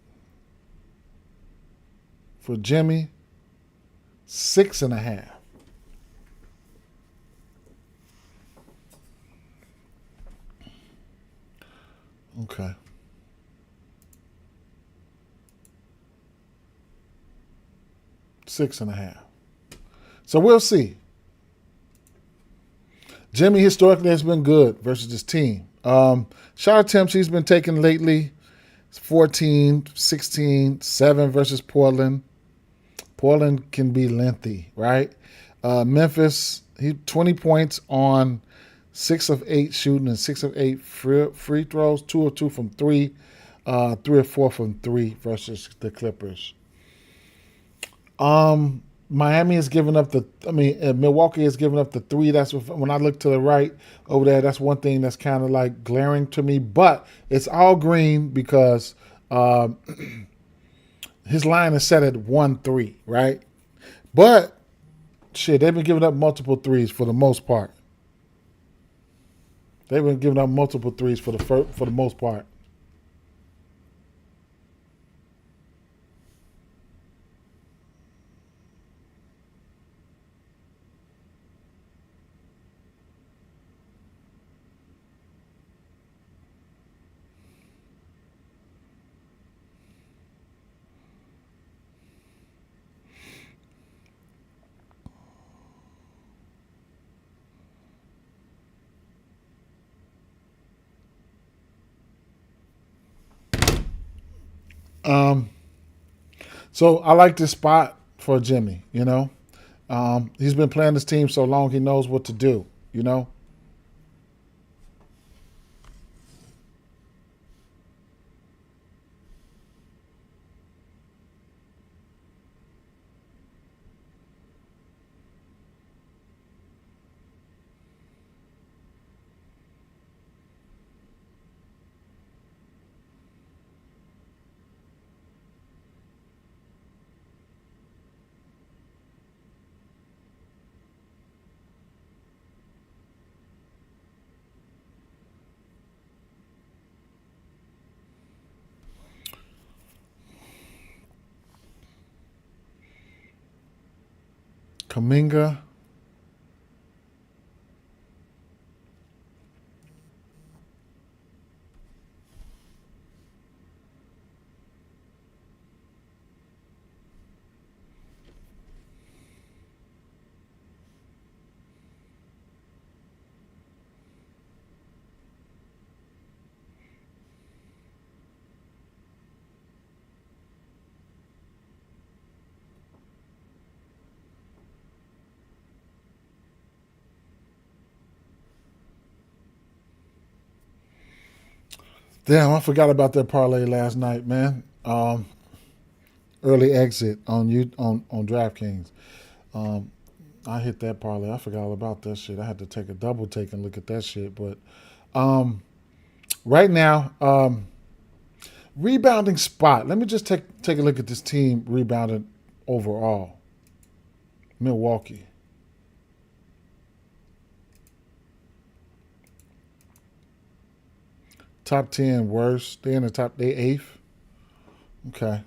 for Jimmy, 6.5. Okay. Six and a half. So we'll see. Jimmy historically has been good versus his team. Shot attempts he's been taking lately, 14, 16, 7 versus Portland. Portland can be lengthy, right? Memphis, he 20 points on 6 of 8 shooting and 6 of 8 free throws, 2 of 2 from 3, 3 of 4 from 3 versus the Clippers. Miami has given up Milwaukee has given up the 3. That's when I look to the right over there. That's one thing that's kind of like glaring to me, but it's all green because his line is set at 1-3, right? But shit, they've been giving up multiple threes for the most part. They've been giving up multiple threes for the most part. So I like this spot for Jimmy, you know. He's been playing this team so long he knows what to do, you know. Kaminga. Damn, I forgot about that parlay last night, man. Early exit on DraftKings. Um, I hit that parlay. I forgot all about that shit. I had to take a double take and look at that shit. But right now, rebounding spot. Let me just take a look at this team rebounding overall. Milwaukee. Top 10 worst. They in the top. They 8th. Okay.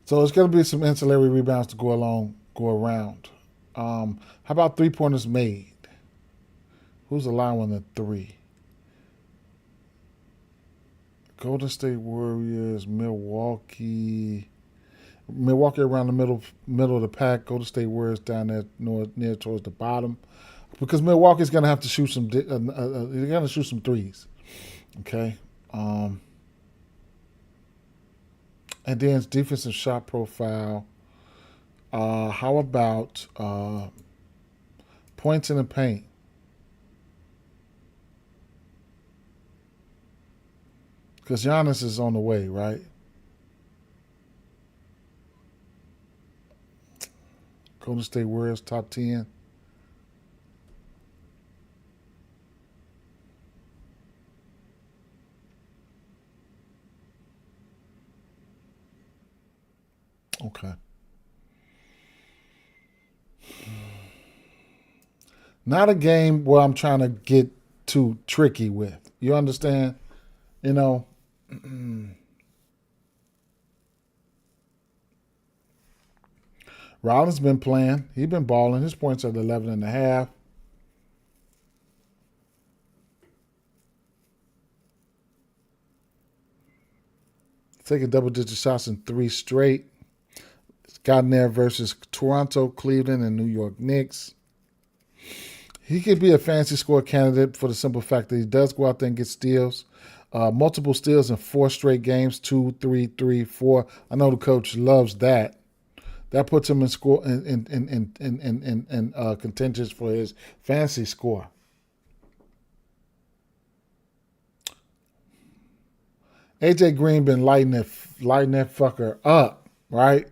So it's going to be some ancillary rebounds to go around. How about 3-pointers made? Who's allowing the 3? Golden State Warriors, Milwaukee. Milwaukee around the middle of the pack. Golden State Warriors down there near towards the bottom, because Milwaukee's going to have to shoot some. They're going to shoot some threes. Okay. And then it's defensive shot profile. How about points in the paint? Because Giannis is on the way, right? Golden State Warriors top 10. Okay. Not a game where I'm trying to get too tricky with. You understand? You know, Rollins been playing. He's been balling. His points at 11.5. Taking double-digit shots in 3 straight. Gotten there versus Toronto, Cleveland, and New York Knicks. He could be a fantasy score candidate for the simple fact that he does go out there and get steals. Multiple steals in 4 straight games, 2, 3, 3, 4. I know the coach loves that. That puts him in score in contention for his fantasy score. AJ Green been lighting that fucker up, right?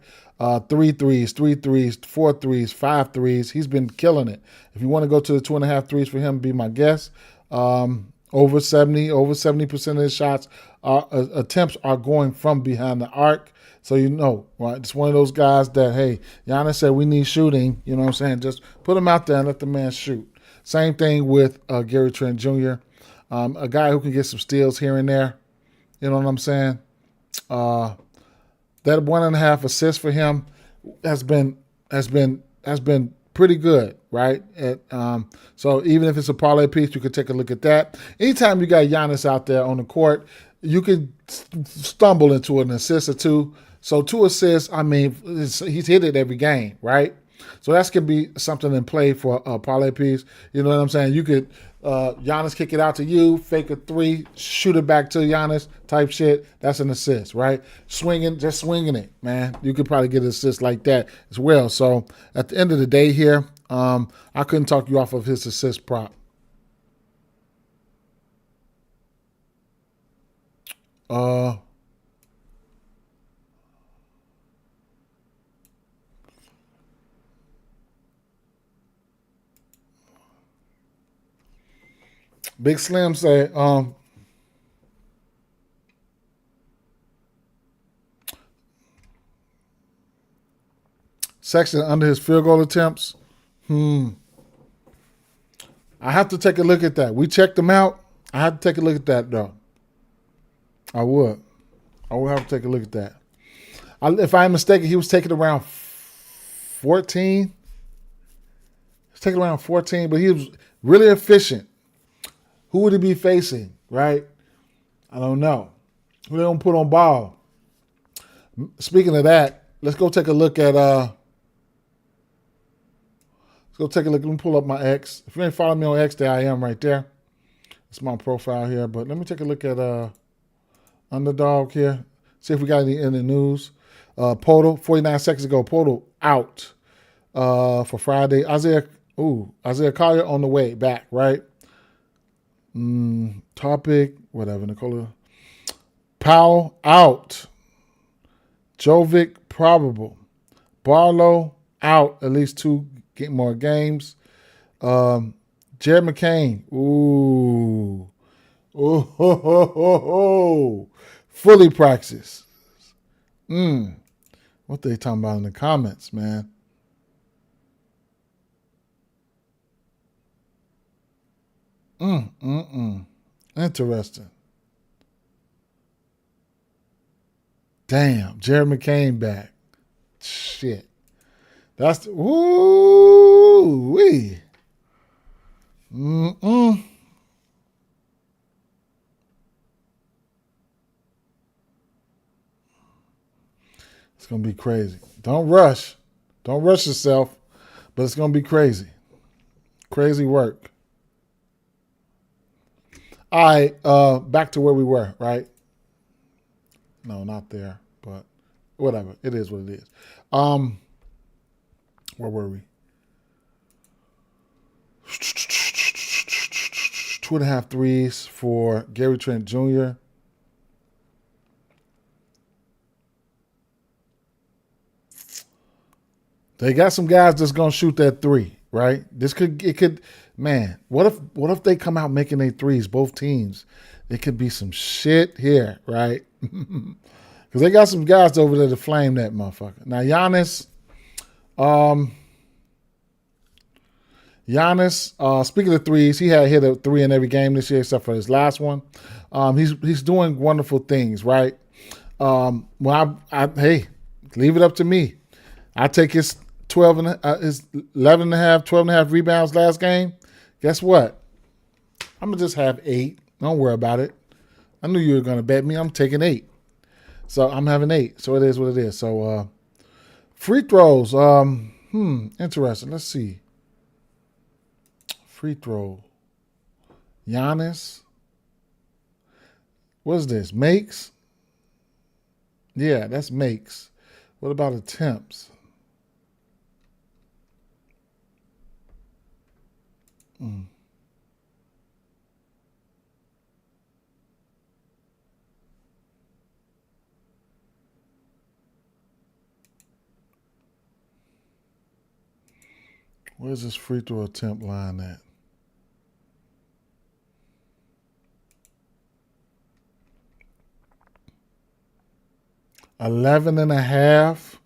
3 threes, 3 threes, 4 threes, 5 threes. He's been killing it. If you want to go to the 2.5 threes for him, be my guest. Over 70% of his shots attempts are going from behind the arc. So you know, right? It's one of those guys that, hey, Giannis said we need shooting. You know what I'm saying? Just put him out there and let the man shoot. Same thing with Gary Trent Jr., a guy who can get some steals here and there. You know what I'm saying? That 1.5 assists for him has been pretty good, right? So even if it's a parlay piece, you could take a look at that. Anytime you got Giannis out there on the court, you could stumble into an assist or two. So 2 assists, I mean, he's hit it every game, right? So that could be something in play for a parlay piece. You know what I'm saying? You could Giannis kick it out to you, fake a 3, shoot it back to Giannis type shit. That's an assist, right? Just swinging it, man. You could probably get an assist like that as well. So at the end of the day here, I couldn't talk you off of his assist prop. Big Slim say, Sexton under his field goal attempts. I have to take a look at that. We checked him out. I have to take a look at that, though. I would have to take a look at that. If I'm mistaken, he was taking around 14. He's taking around 14, but he was really efficient. Who would he be facing, right? I don't know. Who they don't put on ball? Speaking of that, let's go take a look at Let me pull up my X. If you ain't following me on X, there I am right there. It's my profile here. But let me take a look at Underdog here. See if we got any in the news. Podol, 49 seconds ago, Podol out for Friday. Isaiah Collier on the way back, right? Topic, whatever, Nicola. Powell out. Jovic probable. Barlow out at least 2 more games. Jared McCain. Fully practice. What they talking about in the comments, man? Interesting. Damn, Jared McCain back. Shit. That's woo-wee. It's going to be crazy. Don't rush. Don't rush yourself, but it's going to be crazy. Crazy work. All right, back to where we were, right? No, not there, but whatever. It is what it is. Where were we? 2.5 threes for Gary Trent Jr. They got some guys that's gonna shoot that three, right? Man. What if they come out making their threes? Both teams, it could be some shit here, right? Because they got some guys over there to flame that motherfucker. Now Giannis, speaking of threes, he had hit a three in every game this year except for his last one. He's doing wonderful things, right? Hey, leave it up to me. I take his 11 and a half, 12 and a half rebounds last game. Guess what? I'm gonna just have 8. Don't worry about it. I knew you were gonna bet me. I'm taking 8. So I'm having 8. So it is what it is. So free throws. Interesting. Let's see. Free throw. Giannis. What is this? Makes? Yeah, that's makes. What about attempts? Where's this free throw attempt line at? $11.5.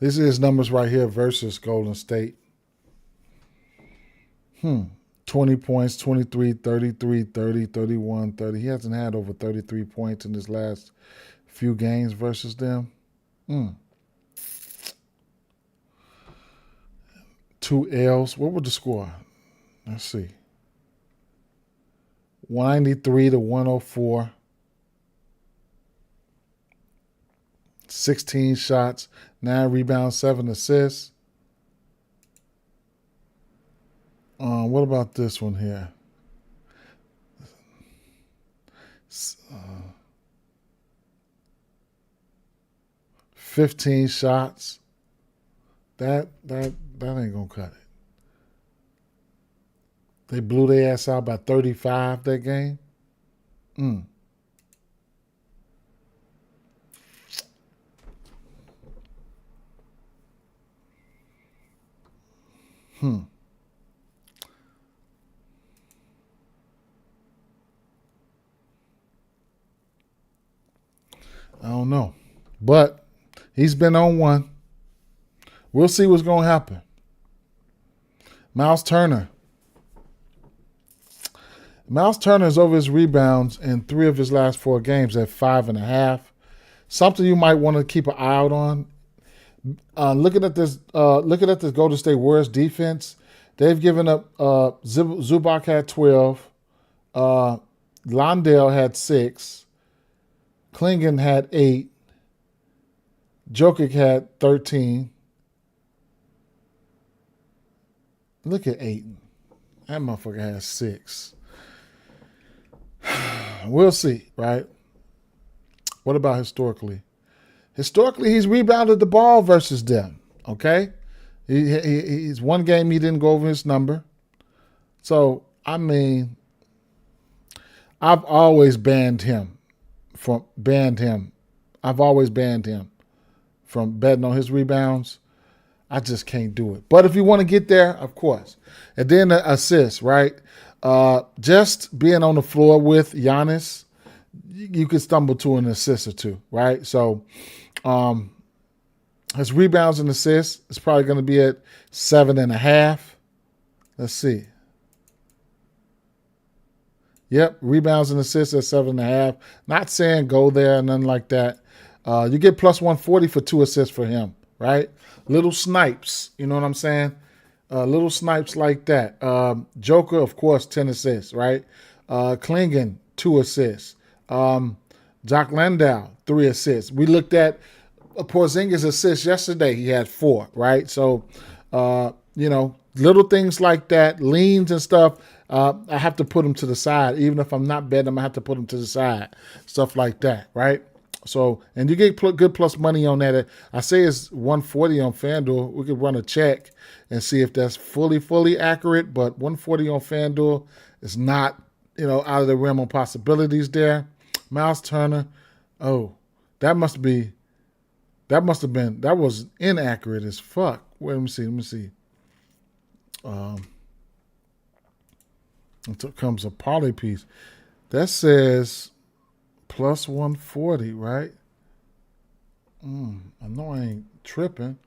These are his numbers right here versus Golden State. 20 points, 23, 33, 30, 31, 30. He hasn't had over 33 points in his last few games versus them. 2 L's. What would the score? Let's see. 193 to 104. 16 shots, 9 rebounds, 7 assists. What about this one here? 15 shots. That ain't gonna cut it. They blew their ass out by 35 that game. I don't know. But he's been on one. We'll see what's going to happen. Miles Turner. Miles Turner is over his rebounds in 3 of his last 4 games at 5.5. Something you might want to keep an eye out on. Looking at this Golden State Warriors defense, they've given up. Zubac had 12. Londale had 6. Klingon had 8. Jokic had 13. Look at Ayton. That motherfucker has 6. We'll see, right? What about historically? Historically, he's rebounded the ball versus them, okay? He's one game he didn't go over his number. So, I mean, I've always banned him. I've always banned him from betting on his rebounds. I just can't do it. But if you want to get there, of course. And then the assists, right? Just being on the floor with Giannis, you could stumble to an assist or 2, right? So his rebounds and assists is probably going to be at 7.5. Let's see. Yep, rebounds and assists at 7.5. Not saying go there, nothing like that. You get plus 140 for 2 assists for him, right? Little snipes, you know what I'm saying? Little snipes like that. Joker, of course, 10 assists, right? Klingon, 2 assists. Jock Landau, 3 assists. We looked at Porzingis' assists yesterday. He had 4, right? So, little things like that, leans and stuff. I have to put them to the side. Even if I'm not betting, I have to put them to the side. Stuff like that, right? So, and you get good plus money on that. I say it's 140 on FanDuel. We could run a check and see if that's fully accurate. But 140 on FanDuel is not, out of the realm of possibilities there. Miles Turner, oh, that was inaccurate as fuck. Wait, let me see. It comes a parlay piece. That says plus 140, right? I know I ain't tripping.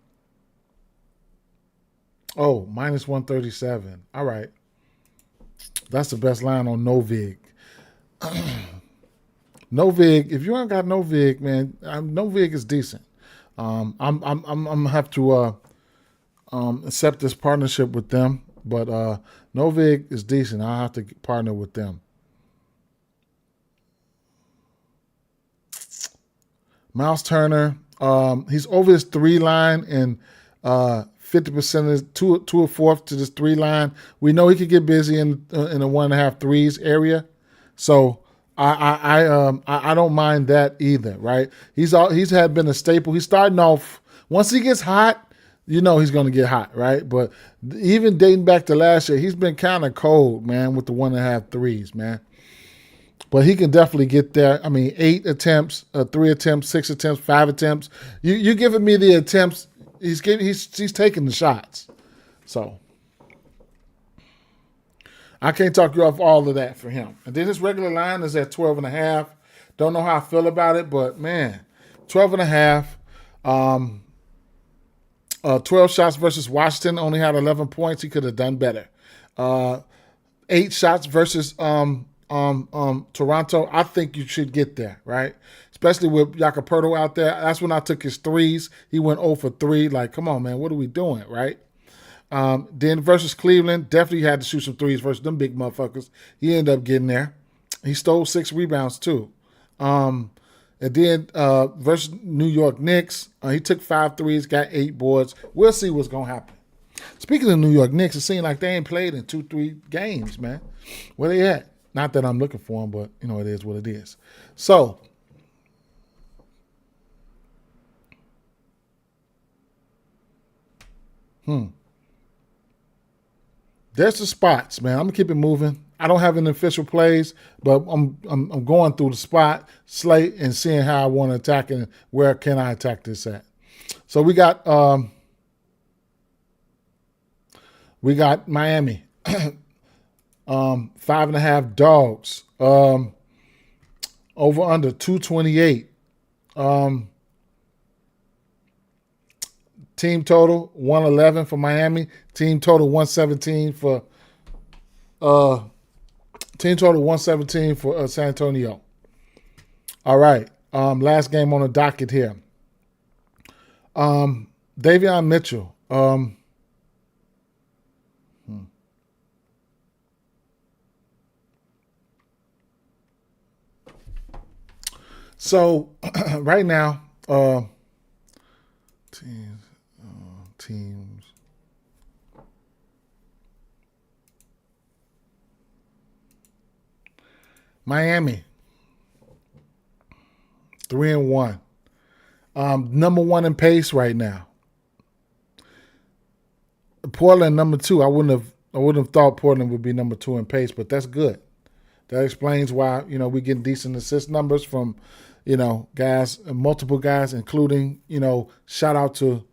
Oh, minus 137. All right. That's the best line on Novig. Novig, if you ain't got Novig, man, Novig is decent. I'm gonna have to accept this partnership with them, but Novig is decent. I'll have to partner with them. Miles Turner, he's over his 3 line and 50% is two or fourth to this 3 line. We know he could get busy in the 1.5 threes area, so I don't mind that either. Right? He's been a staple. He's starting off once he gets hot. He's going to get hot, right? But even dating back to last year, he's been kind of cold, man, with the 1.5 threes, man. But he can definitely get there. I mean, 8 attempts, 3 attempts, 6 attempts, 5 attempts. You giving me the attempts? He's taking the shots. So I can't talk you off all of that for him. And then his regular line is at 12.5. Don't know how I feel about it, but man, 12.5. 12 shots versus Washington, only had 11 points. He could have done better. 8 shots versus Toronto. I think you should get there, right? Especially with Jacoperto out there. That's when I took his threes. He went 0 for 3. Like, come on, man, what are we doing, right? Then versus Cleveland, definitely had to shoot some threes versus them big motherfuckers. He ended up getting there. He stole 6 rebounds too. And then versus New York Knicks, he took 5 threes, got 8 boards. We'll see what's going to happen. Speaking of New York Knicks, it seems like they ain't played in 2-3 games, man. Where they at? Not that I'm looking for them, but, it is what it is. So, there's the spots, man. I'm going to keep it moving. I don't have any official plays, but I'm going through the spot slate and seeing how I want to attack and where can I attack this at. So we got Miami, 5.5 dogs, over under 228. Team total 111 for Miami. Team total 117 for San Antonio. All right. Last game on the docket here. Davion Mitchell. So right now, teams. Miami, 3-1. Number 1 in pace right now. Portland, number 2. I wouldn't have thought Portland would be number 2 in pace, but that's good. That explains why, we get decent assist numbers from, guys, multiple guys, including, shout out to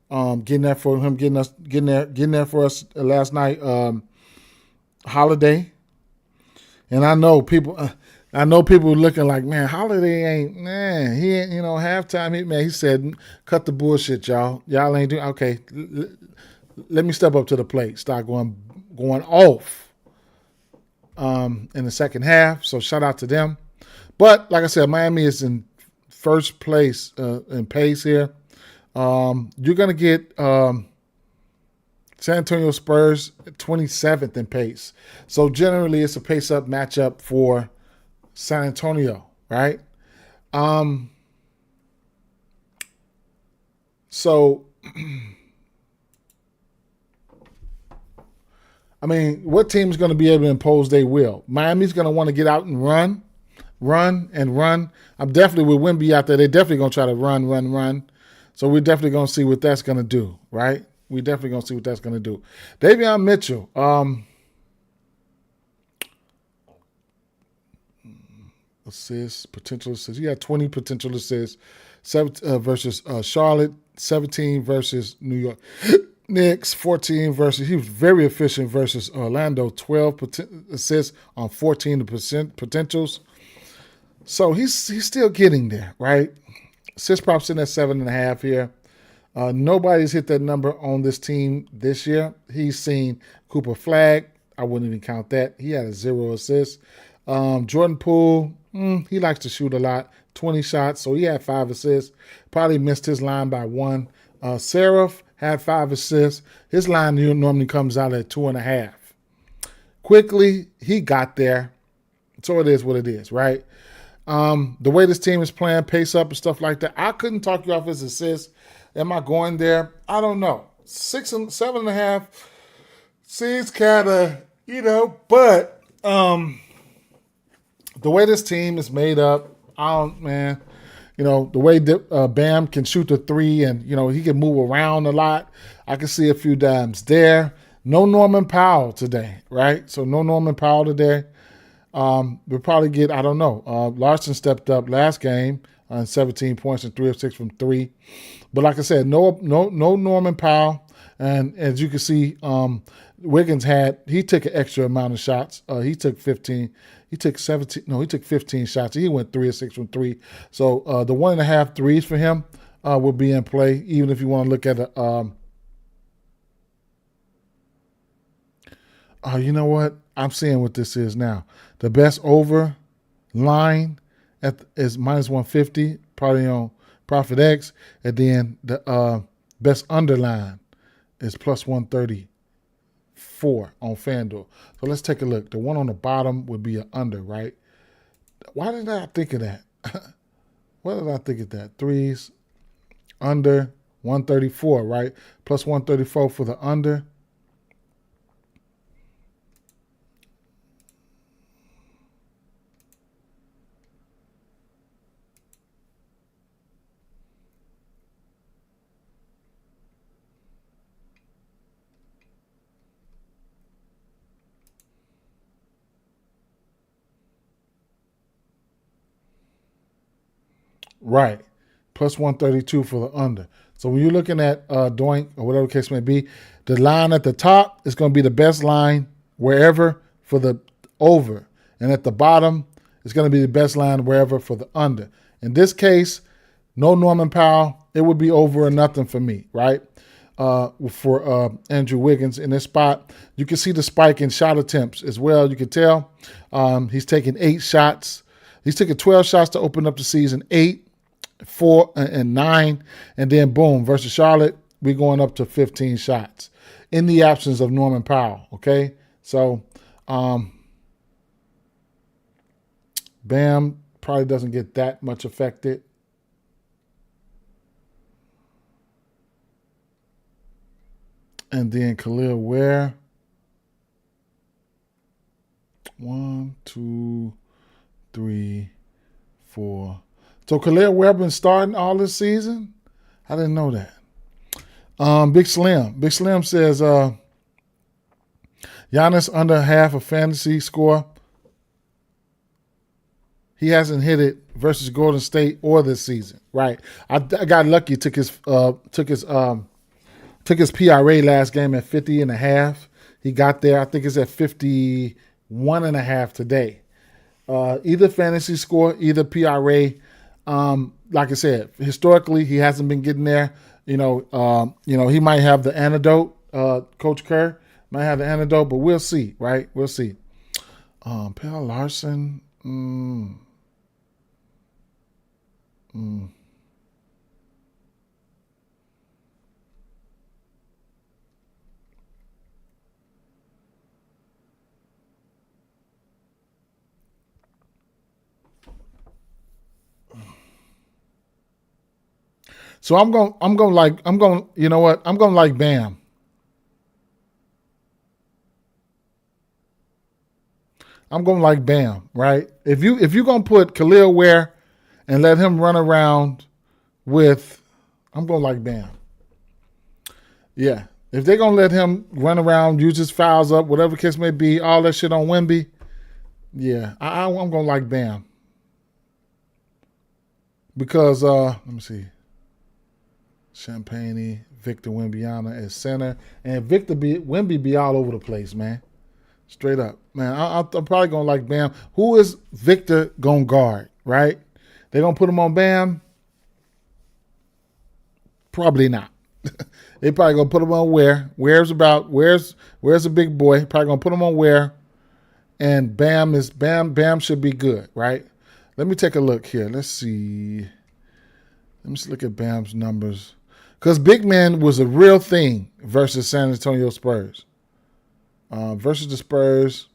getting there for him, getting there for us last night, Holiday. And I know people looking like, man, Holiday ain't, man, he ain't, halftime. He said, cut the bullshit, y'all. Y'all ain't doing, okay, let me step up to the plate, start going off in the second half. So shout out to them. But like I said, Miami is in first place in pace here. You're going to get San Antonio Spurs 27th in pace. So generally it's a pace-up matchup for San Antonio, right? So, what team is going to be able to impose their will? Miami's going to want to get out and run, run and run. I'm definitely with Wimby out there. They're definitely going to try to run. So we're definitely going to see what that's going to do, right? We're definitely going to see what that's going to do. Davion Mitchell. Assists, potential assists. He had 20 potential assists versus Charlotte, 17 versus New York Knicks, 14 versus. He was very efficient versus Orlando, 12 assists on 14 potentials. So he's still getting there, right? Assist prop sitting at 7.5 here. Nobody's hit that number on this team this year. He's seen Cooper Flag. I wouldn't even count that. He had a 0 assist. Jordan Poole, he likes to shoot a lot, 20 shots, so he had 5 assists. Probably missed his line by 1. Seraph had 5 assists. His line normally comes out at 2.5. Quickly, he got there. So it is what it is, right? The way this team is playing, pace up and stuff like that, I couldn't talk you off his assists. Am I going there? I don't know. 6 and 7.5 seems kind of, but the way this team is made up, the way that Bam can shoot the 3 and, he can move around a lot. I can see a few dimes there. No Norman Powell today, right? So no Norman Powell today. We'll probably get, I don't know. Larson stepped up last game on 17 points and 3 of 6 from 3. But like I said, no Norman Powell. And as you can see, Wiggins he took an extra amount of shots. He took 15. He took 17. No, he took 15 shots. He went 3 of 6 from 3. So the 1.5 threes for him will be in play, even if you want to look at you know what? I'm seeing what this is now. The best over line is minus 150, probably on Profit X. And then the best underline is plus 134 on FanDuel. So let's take a look. The one on the bottom would be an under, right? Why did I think of that? Why did I think of that? Threes, under 134, right? Plus 134 for the under. Right. Plus 132 for the under. So when you're looking at Doink or whatever the case may be, the line at the top is going to be the best line wherever for the over. And at the bottom, it's going to be the best line wherever for the under. In this case, no Norman Powell. It would be over or nothing for me, right? For Andrew Wiggins in this spot. You can see the spike in shot attempts as well. You can tell he's taking 8 shots. He's taking 12 shots to open up the season, 8, 4, and 9. And then, boom, versus Charlotte, we're going up to 15 shots in the absence of Norman Powell, okay? So, Bam probably doesn't get that much affected. And then Khalil Ware. 1, 2, 3, 4. So Khalil Ware been starting all this season? I didn't know that. Big Slim. Big Slim says Giannis under half a fantasy score. He hasn't hit it versus Golden State or this season. Right. I got lucky, took his PRA last game at 50.5. He got there. I think it's at 51.5 today. Either fantasy score, either PRA. Like I said, historically he hasn't been getting there. He might have the antidote. Coach Kerr might have the antidote, but we'll see, right? We'll see. Pell Larson. So I'm going to like Bam. I'm going to like Bam, right? If you're going to put Khalil Ware and let him run around with, I'm going to like Bam. Yeah. If they're going to let him run around, use his fouls up, whatever the case may be, all that shit on Wemby, yeah, I'm going to like Bam. Because, let me see. Champagne, Victor Wembanyama at center. And Wemby be all over the place, man. Straight up. Man, I'm probably going to like Bam. Who is Victor going to guard, right? They going to put him on Bam? Probably not. They probably going to put him on Ware. Where's a big boy? Probably going to put him on Ware. And Bam should be good, right? Let me take a look here. Let's see. Let me just look at Bam's numbers. Because big man was a real thing versus San Antonio Spurs. Versus the Spurs,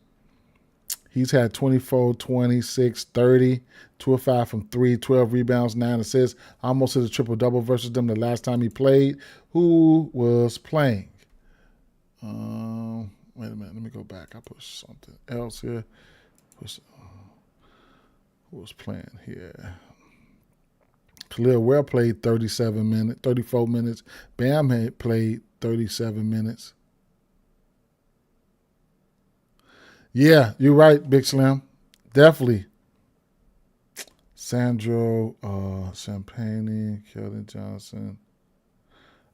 he's had 24, 26, 30, 2 of 5 from 3, 12 rebounds, 9 assists. Almost hit a triple-double versus them the last time he played. Who was playing? Wait a minute. Let me go back. I put something else here. Who was playing here? Khalil Ware played 34 minutes. Bam had played 37 minutes. Yeah, you're right, Big Slim. Definitely. Sandro, Champagne, Keldon Johnson.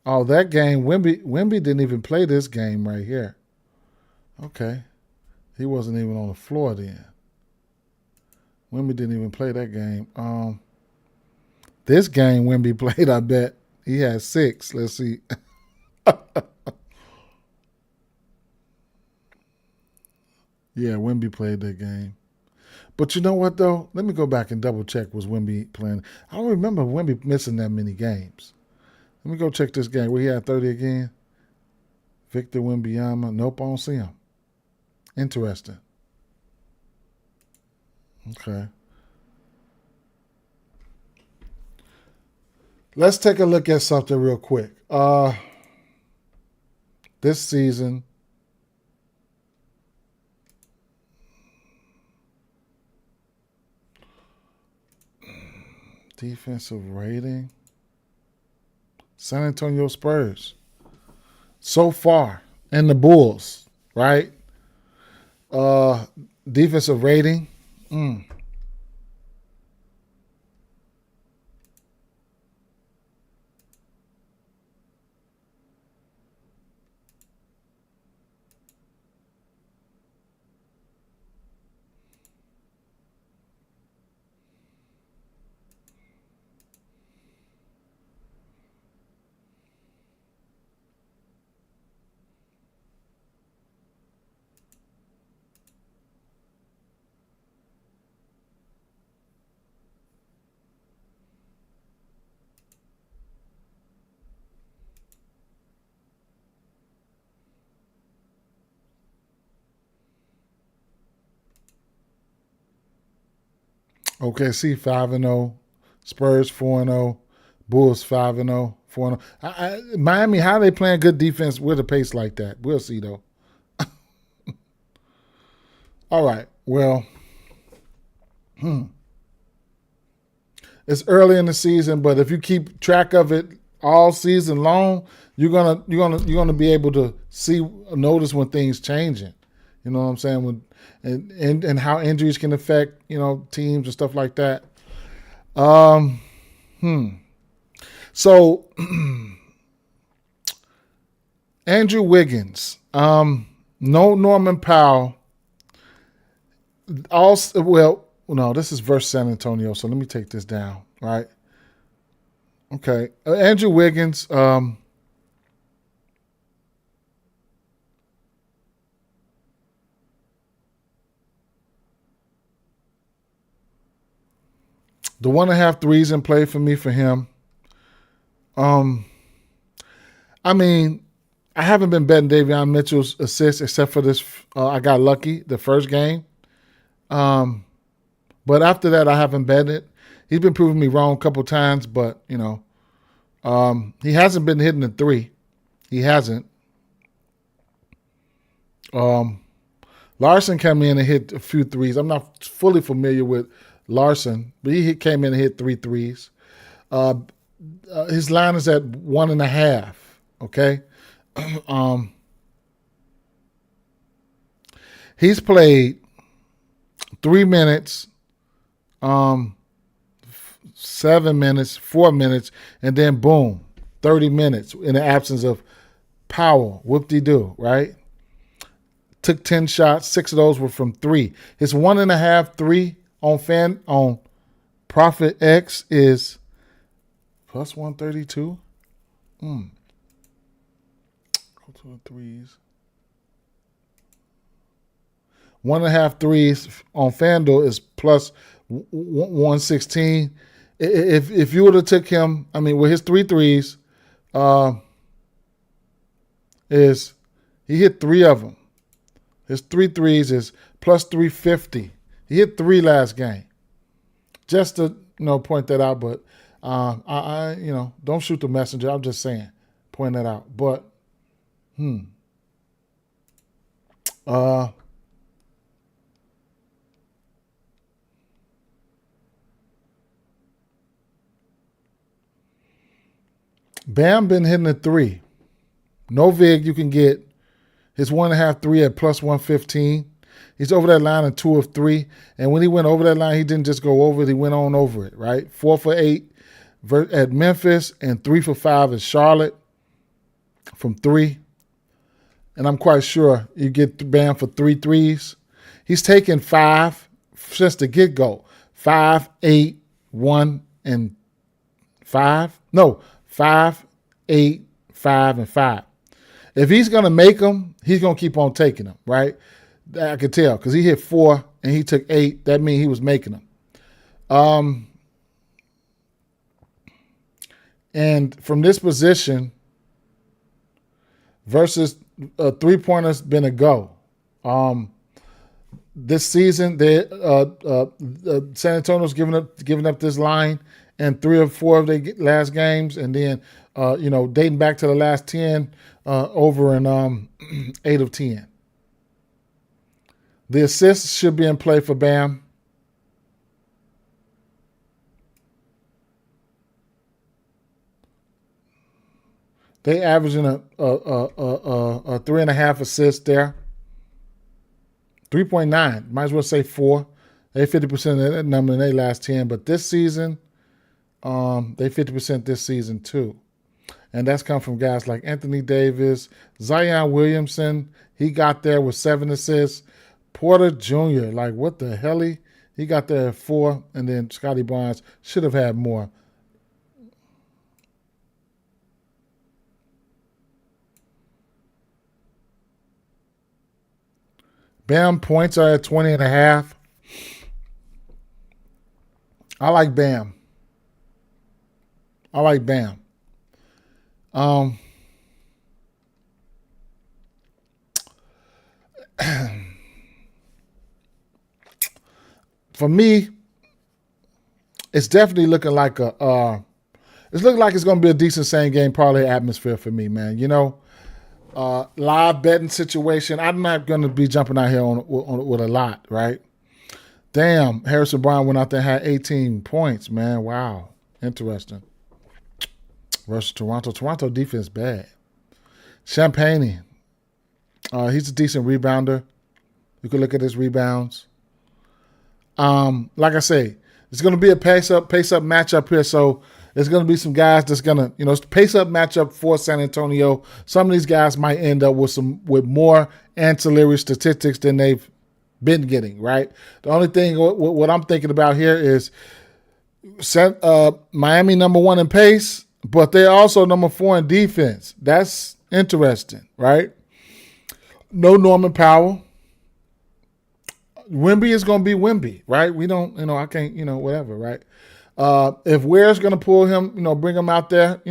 Oh, that game, Wemby didn't even play this game right here. Okay. He wasn't even on the floor then. Wemby didn't even play that game. This game Wemby played, I bet. He had 6. Let's see. Yeah, Wemby played that game. But you know what, though? Let me go back and double check was Wemby playing. I don't remember Wemby missing that many games. Let me go check this game. Where he had 30 again. Victor Wembanyama. Nope, I don't see him. Interesting. Okay. Let's take a look at something real quick. This season, defensive rating, San Antonio Spurs. So far, and the Bulls, right? Defensive rating. OKC 5-0, Spurs 4-0, Bulls 5-0, 4-0. Miami, how are they playing good defense with a pace like that? We'll see though. All right. Well, it's early in the season, but if you keep track of it all season long, you're gonna be able to notice when things changing. You know what I'm saying? And how injuries can affect, teams and stuff like that. So Andrew Wiggins, no Norman Powell. Also, well, no, this is versus San Antonio, so let me take this down, right? Okay. Andrew Wiggins, the 1.5 threes in play for me for him. I mean, I haven't been betting Davion Mitchell's assists except for this. I got lucky the first game. But after that, I haven't betted it. He's been proving me wrong a couple times, but, he hasn't been hitting the 3. He hasn't. Larson came in and hit a few threes. I'm not fully familiar with Larson, but he came in and hit 3 threes. His line is at 1.5. Okay. He's played 3 minutes, 7 minutes, 4 minutes, and then boom, 30 minutes in the absence of Powell. Whoop-de-doo, right? Took 10 shots. 6 of those were from 3. His 1.5 3 on Profit X is plus 132. Go to the threes. 1.5 threes on FanDuel is plus 116. If you would have took him, I mean, with his 3 threes, is he hit 3 of them. His 3 threes is plus 350. He hit 3 last game. Just to point that out, but I don't shoot the messenger. I'm just saying, point that out. But Bam been hitting a 3. No vig you can get. His 1.5 3 at plus 115. He's over that line in 2 of 3. And when he went over that line, he didn't just go over it. He went on over it, right? 4 for 8 at Memphis and 3 for 5 at Charlotte from 3. And I'm quite sure you get Bam for 3 threes. He's taken 5 since the get-go. 5, 8, 1, and 5. No, 5, 8, 5, and 5. If he's going to make them, he's going to keep on taking them, right? I could tell because he hit 4 and he took 8. That means he was making them. And from this position versus 3-pointers been a go. This season, San Antonio's giving up this line in 3 or 4 of their last games, and then dating back to the last 10, over in 8 of 10. The assists should be in play for Bam. They averaging a 3.5 assists there. 3.9. Might as well say 4. They 50% of that number in their last 10. But this season, they 50% this season too. And that's come from guys like Anthony Davis, Zion Williamson. He got there with 7 assists. Porter Jr., like what the hell? He got there at 4. And then Scotty Barnes should have had more. Bam points are at 20.5. I like Bam. For me, it's definitely looking like it's looking like it's going to be a decent same game parlay atmosphere for me, man. Live betting situation. I'm not going to be jumping out here on with a lot, right? Damn, Harrison Brown went out there and had 18 points, man. Wow, interesting. Versus Toronto. Toronto defense bad. Champagne. He's a decent rebounder. You can look at his rebounds. Like I say, it's going to be a pace up matchup here. So there's going to be some guys that's going to, pace up matchup for San Antonio. Some of these guys might end up with more ancillary statistics than they've been getting, right? The only thing, what I'm thinking about here is Miami number 1 in pace, but they're also number 4 in defense. That's interesting, right? No Norman Powell. Wemby is going to be Wemby, right? We don't, I can't, whatever, right? If Ware's going to pull him, bring him out there,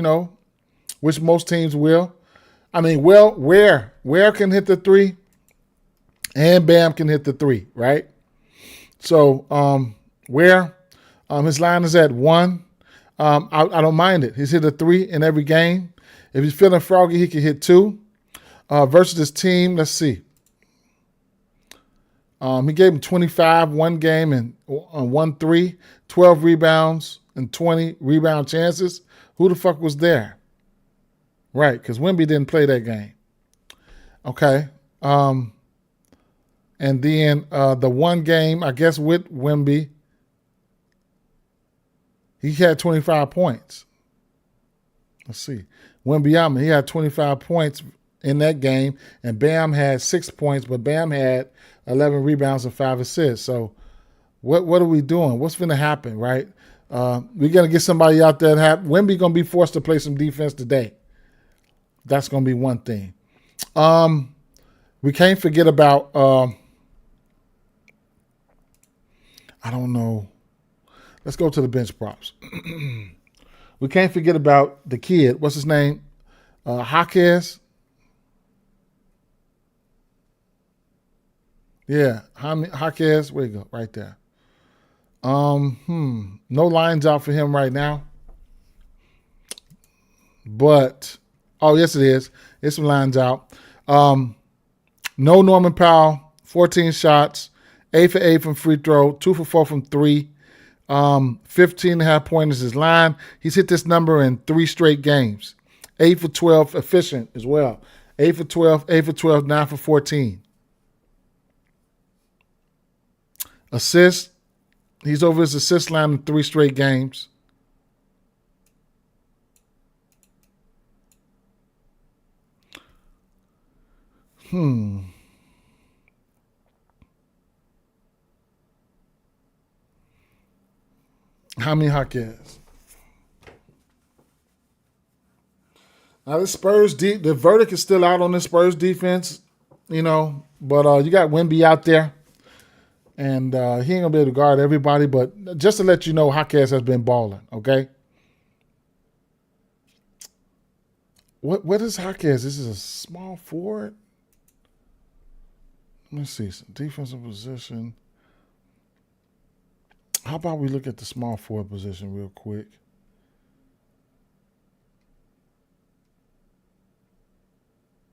which most teams will. I mean, Ware can hit the 3 and Bam can hit the 3, right? So Ware, his line is at 1. I don't mind it. He's hit a 3 in every game. If he's feeling froggy, he can hit 2. Versus this team, let's see. He gave him 25 one game and 1-3, 12 rebounds and 20 rebound chances. Who the fuck was there? Right, because Wemby didn't play that game. Okay. And then the one game, I guess, with Wemby, he had 25 points. Let's see. Wembyama, he had 25 points in that game, and Bam had 6 points, but Bam had 11 rebounds and 5 assists. So what are we doing? What's going to happen, right? We're going to get somebody out there. Wemby going to be forced to play some defense today. That's going to be one thing. We can't forget about, I don't know. Let's go to the bench props. We can't forget about the kid. What's his name? Jaquez. Yeah, Jaquez. Where you go? Right there. No lines out for him right now. But, oh, yes, it is. It's some lines out. No Norman Powell, 14 shots, 8 for 8 from free throw, 2 for 4 from 3. 15.5 pointers his line. He's hit this number in 3 straight games. 8 for 12, efficient as well. 8 for 12, 8 for 12, 9 for 14. Assists. He's over his assist line in 3 straight games. How many Jaquez? Now the Spurs, the verdict is still out on the Spurs defense, but you got Wemby out there, and he ain't gonna be able to guard everybody. But just to let you know, Jaquez has been balling. Okay. What is Jaquez? This is a small forward. Let me see some defensive position. How about we look at the small forward position real quick?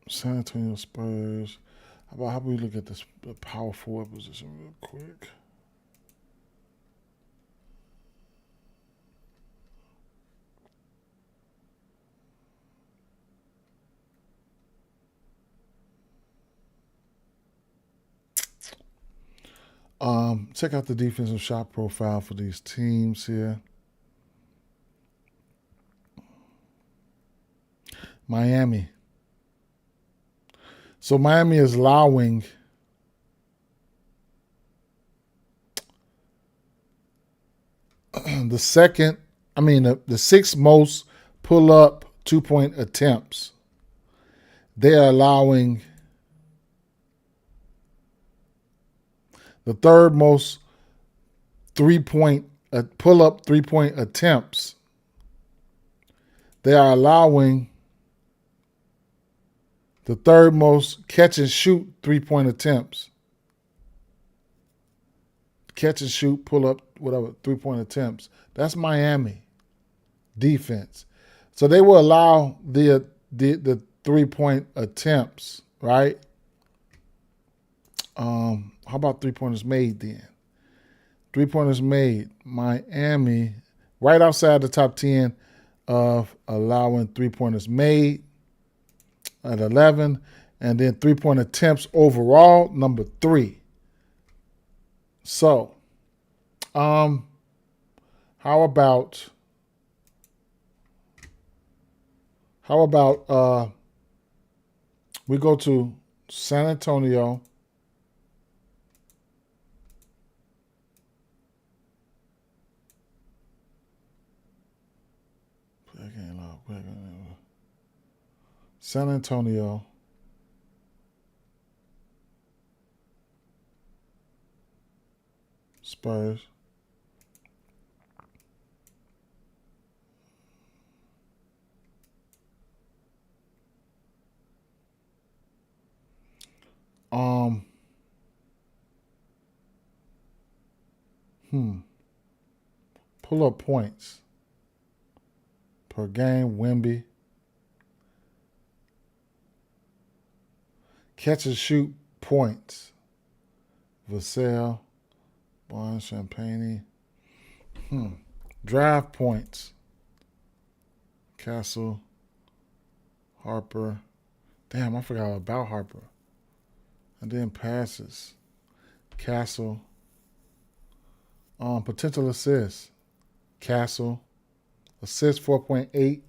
San Antonio Spurs. How about we look at the power forward position real quick? Check out the defensive shot profile for these teams here. Miami. So Miami is allowing the 6th most pull-up 2-point attempts. They are allowing the 3rd most pull-up 3-point attempts. They are allowing the 3rd most catch and shoot 3-point attempts. Catch and shoot, pull up, whatever, 3-point attempts. That's Miami defense. So they will allow the 3-point attempts, right? How about 3-pointers made then? 3-pointers made. Miami, right outside the top 10 of allowing 3-pointers made at 11. And then 3-point attempts overall, number 3. So, how about we go to San Antonio. San Antonio. Spurs. Pull up points per game, Wemby. Catch and shoot points Vassell, Barnes, Champagne. Draft points. Castle, Harper. Damn, I forgot about Harper. And then passes. Castle. Potential assists. Castle. Assist 4.8.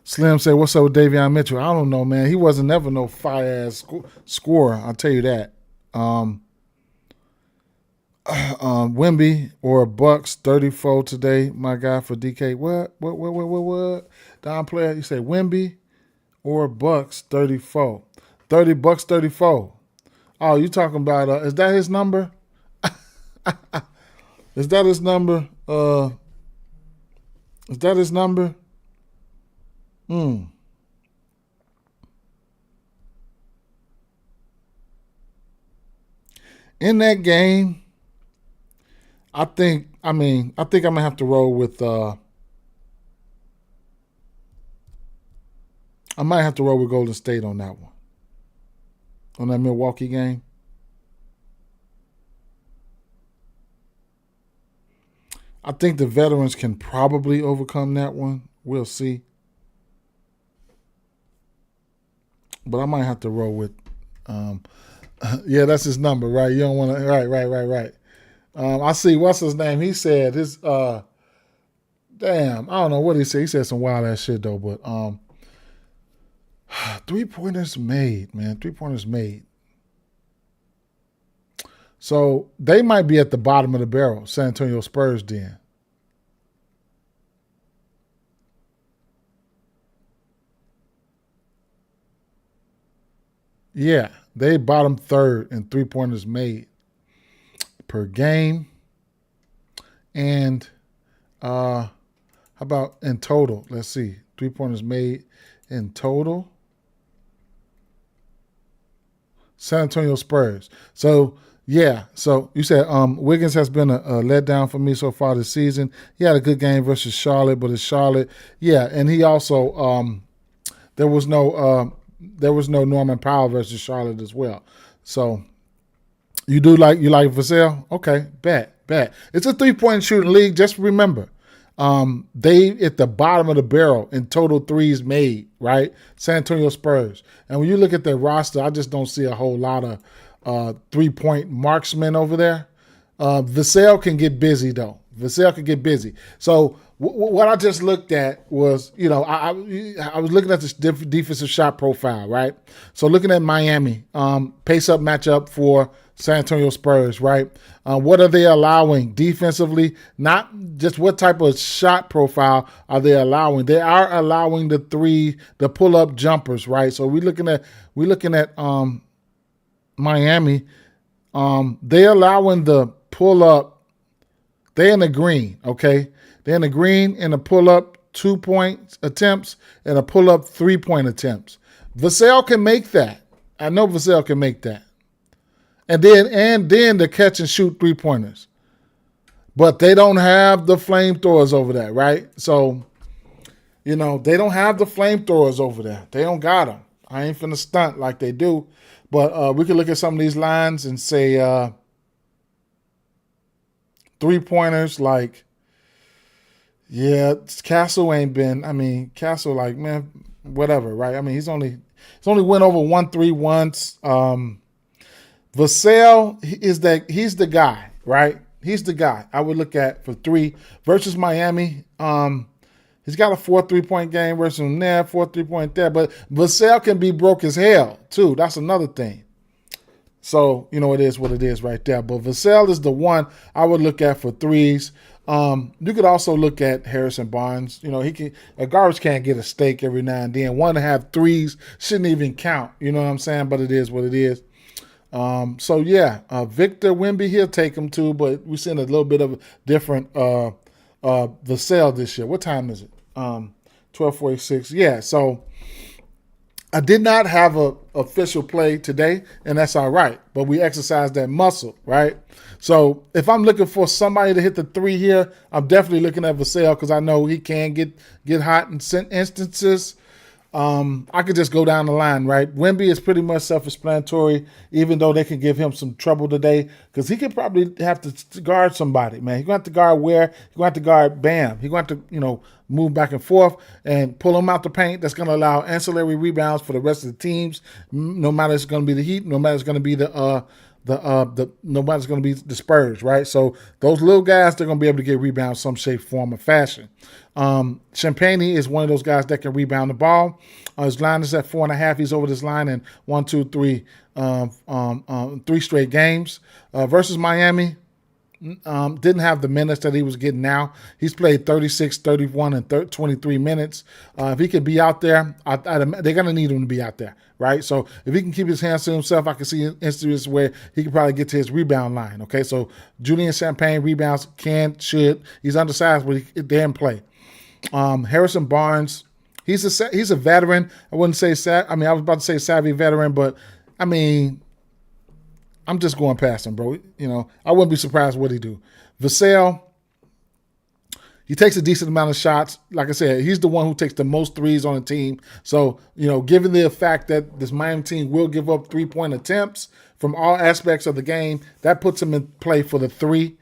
Slim said, "What's up with Davion Mitchell?" I don't know, man. He wasn't never no fire-ass scorer. I'll tell you that. Wimby or Bucks 34 today, my guy for DK. What? Don player, you say Wimby or Bucks 34. 30 Bucks 34. Oh, you talking about is that his number? Is that his number? Is that his number? In that game, I think I'm gonna have to roll with I might have to roll with Golden State on that one. On that Milwaukee game. I think the veterans can probably overcome that one. We'll see. But I might have to roll with yeah, that's his number, right? You don't want to right. I see what's his name. He said his damn, I don't know what he said. He said some wild ass shit though, but 3-pointers made, man. 3-pointers made. So they might be at the bottom of the barrel, San Antonio Spurs then. Yeah, they bottom third in 3-pointers made per game. And how about in total? Let's see. 3-pointers made in total. San Antonio Spurs. So, yeah. So, you said Wiggins has been a letdown for me so far this season. He had a good game versus Charlotte, but it's Charlotte. Yeah, and he also there was no Norman Powell versus Charlotte as well. So, you like Vassell? Okay, bet. It's a 3-point shooting league. Just remember, they at the bottom of the barrel in total threes made, right? San Antonio Spurs. And when you look at their roster, I just don't see a whole lot of 3-point marksmen over there. Vassell can get busy, though. Vassell can get busy. So what I just looked at was, I was looking at this defensive shot profile, right? So looking at Miami, pace-up matchup for San Antonio Spurs, right? What are they allowing defensively? Not just what type of shot profile are they allowing. They are allowing the pull-up jumpers, right? So we're looking at Miami. They're allowing the pull-up. They're in the green, okay? They're in the green in the pull-up 2-point attempts and a pull-up 3-point attempts. Vassell can make that. I know Vassell can make that. And then the catch and shoot 3-pointers. But they don't have the flamethrowers over there, right? So, they don't have the flamethrowers over there. They don't got them. I ain't finna stunt like they do. But we can look at some of these lines and say 3-pointers like, yeah, Castle ain't been, Castle like, man, whatever, right? He's only went over 1-3 once. Vassell he's the guy, right? He's the guy I would look at for 3 versus Miami. He's got a 4 3-point game versus him there, 4 3-point there. But Vassell can be broke as hell, too. That's another thing. So, it is what it is right there. But Vassell is the one I would look at for 3s. You could also look at Harrison Barnes. A garbage can get a steak every now and then. 1.5 3s shouldn't even count. You know what I'm saying? But it is what it is. So yeah, Victor Wemby, he'll take him too, but we're seeing a little bit of a different Vassell this year. What time is it? 12:46. Yeah, so I did not have a official play today, and that's all right. But we exercised that muscle, right? So if I'm looking for somebody to hit the 3 here, I'm definitely looking at Vassell because I know he can get hot in instances. I could just go down the line, right? Wemby is pretty much self-explanatory, even though they can give him some trouble today because he could probably have to guard somebody, man. He's going to have to guard Ware. He's going to have to guard Bam. He's going to have to, move back and forth and pull him out the paint. That's going to allow ancillary rebounds for the rest of the teams, no matter it's going to be the Heat, no matter it's going to be nobody's going to be the Spurs, right? So those little guys, they're going to be able to get rebounds some shape, form, or fashion. Champagne is one of those guys that can rebound the ball. His line is at 4.5. He's over this line in 3 straight games. Versus Miami, didn't have the minutes that he was getting now. He's played 36, 31, and 23 minutes. If he could be out there, they're going to need him to be out there, right? So if he can keep his hands to himself, I can see instances where he can probably get to his rebound line, okay? So Julian Champagne rebounds should. He's undersized, but he can play. Harrison Barnes, he's a veteran. I wouldn't say I was about to say savvy veteran, but I'm just going past him, bro. I wouldn't be surprised what he do. Vassell, he takes a decent amount of shots. Like I said, he's the one who takes the most threes on the team. So, given the fact that this Miami team will give up 3-point attempts from all aspects of the game, that puts him in play for the 3.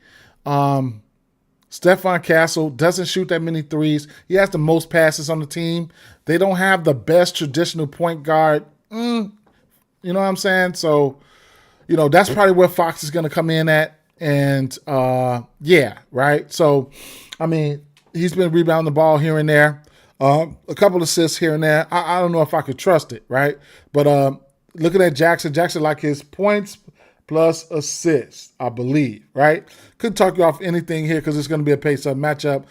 Stephon Castle doesn't shoot that many threes. He has the most passes on the team. They don't have the best traditional point guard. You know what I'm saying? So, that's probably where Fox is going to come in at. And, right? So, he's been rebounding the ball here and there. A couple assists here and there. I don't know if I could trust it, right? But looking at Jackson like his points plus assists, I believe, right? Couldn't talk you off anything here because it's going to be a pace-up matchup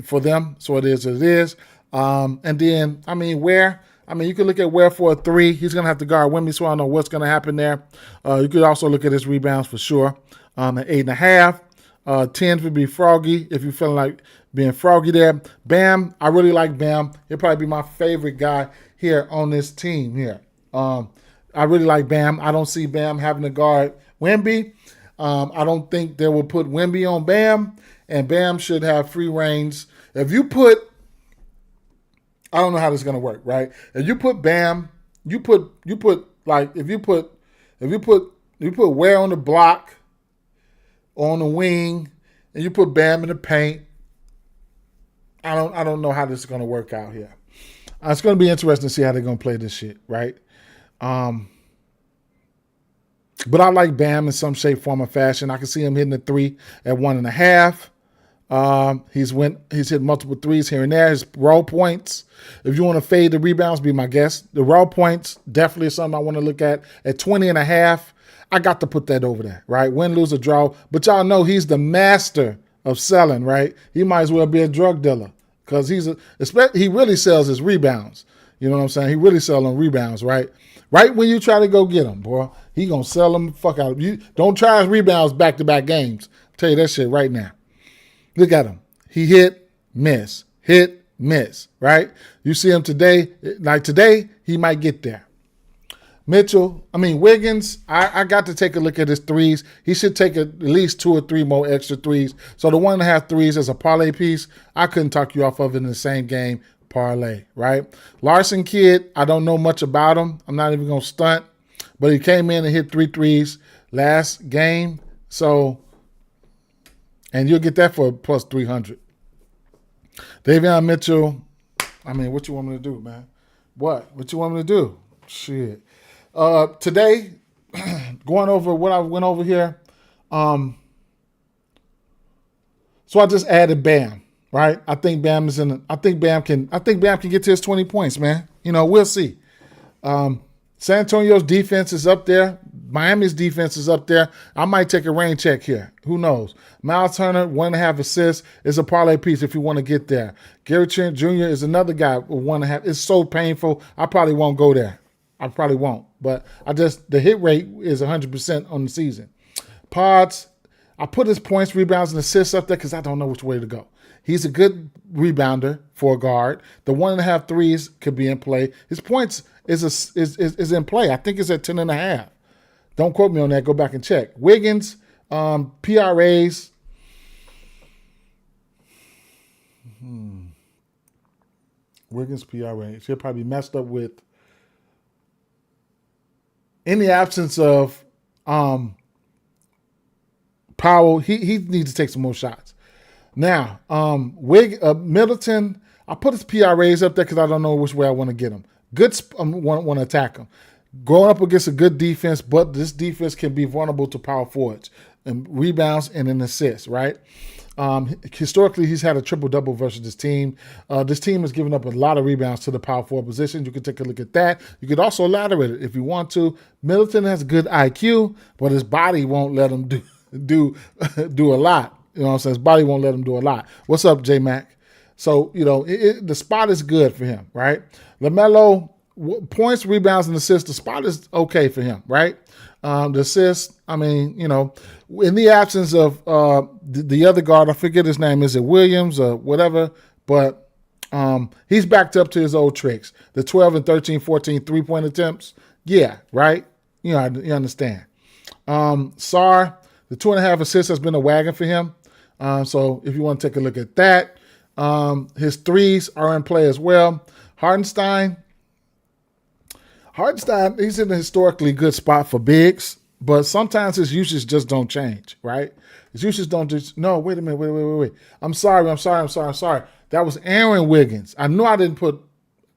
for them. So it is what it is. And then, Ware. You could look at Ware for a 3. He's going to have to guard Wemby, so I don't know what's going to happen there. You could also look at his rebounds for sure. At 8.5. 10 would be Froggy if you're feeling like being Froggy there. Bam, I really like Bam. He'll probably be my favorite guy here on this team here. I really like Bam. I don't see Bam having to guard Wemby. I don't think they will put Wemby on Bam, and Bam should have free reigns. If you put I don't know how this is gonna work, right? If you put Bam, you put Ware on the block, on the wing, and you put Bam in the paint. I don't know how this is gonna work out here. It's gonna be interesting to see how they're gonna play this shit, right? But I like Bam in some shape, form, or fashion. I can see him hitting the 3 at 1.5. He's hit multiple threes here and there. His raw points, if you want to fade the rebounds, be my guest. The raw points definitely is something I want to look at 20.5. I got to put that over there, right? Win, lose, or draw. But y'all know he's the master of selling, right? He might as well be a drug dealer because he really sells his rebounds. You know what I'm saying? He really sells on rebounds, right? Right when you try to go get him, boy, he gonna sell them the fuck out of you. Don't try his rebounds back-to-back games. I'll tell you that shit right now. Look at him. He hit, miss, right? You see him today. Like today, he might get there. Wiggins, I got to take a look at his threes. He should take at least 2 or 3 more extra threes. So the 1.5 threes as a parlay piece, I couldn't talk you off of it in the same game parlay, right? Larson kid, I don't know much about him. I'm not even going to stunt. But he came in and hit 3 threes last game. So, and you'll get that for plus 300. Davion Mitchell, what you want me to do, man? What you want me to do? Shit. Today, going over what I went over here. So I just added Bam, right? I think Bam can get to his 20 points, man. We'll see. San Antonio's defense is up there. Miami's defense is up there. I might take a rain check here. Who knows? Miles Turner, 1.5 assists, is a parlay piece if you want to get there. Gary Trent Jr. is another guy with 1.5. It's so painful. I probably won't go there. I probably won't. But the hit rate is 100% on the season. Pods, I put his points, rebounds, and assists up there because I don't know which way to go. He's a good rebounder for a guard. The 1.5 threes could be in play. His points is in play. I think it's at 10.5. Don't quote me on that. Go back and check. Wiggins, PRAs. Wiggins PRAs. He'll probably be messed up with, in the absence of Powell, he needs to take some more shots. Now, Middleton, I put his PRAs up there because I don't know which way I want to get him. Good, want to attack him. Going up against a good defense, but this defense can be vulnerable to power forwards and rebounds and an assist, right? Historically, he's had a triple-double versus this team. This team has given up a lot of rebounds to the power forward position. You can take a look at that. You could also ladder it if you want to. Middleton has good IQ, but his body won't let him do a lot. You know what I'm saying? His body won't let him do a lot. What's up, J-Mac? So, the spot is good for him, right? LaMelo, points, rebounds, and assists, the spot is okay for him, right? The assist, in the absence of the other guard, I forget his name, is it Williams or whatever, but he's backed up to his old tricks. The 12 and 13, 14 three-point attempts, yeah, right? You understand. Sar, the 2.5 assists has been a wagon for him. So if you want to take a look at that, his threes are in play as well. Hartenstein, he's in a historically good spot for bigs, but sometimes his usage just don't change, right? His usage don't just, no, wait a minute, wait. I'm sorry. That was Aaron Wiggins. I knew I didn't put,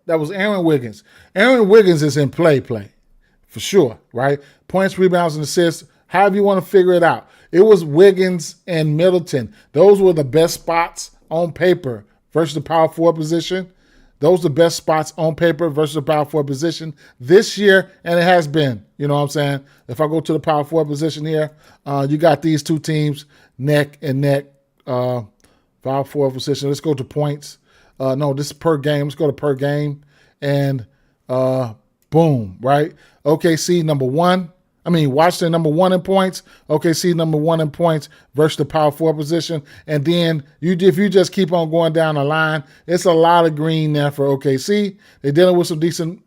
that was Aaron Wiggins. Aaron Wiggins is in play, for sure, right? Points, rebounds, and assists, however you want to figure it out. It was Wiggins and Middleton. Those were the best spots on paper versus the power forward position. Those are the best spots on paper versus the power forward position this year, and it has been. You know what I'm saying? If I go to the power forward position here, you got these two teams neck and neck, power forward position. Let's go to points. No, this is per game. Let's go to per game, and boom, right? OKC number one. Washington number one in points, OKC number one in points versus the power forward position. And then if you just keep on going down the line, it's a lot of green there for OKC. They're dealing with some decent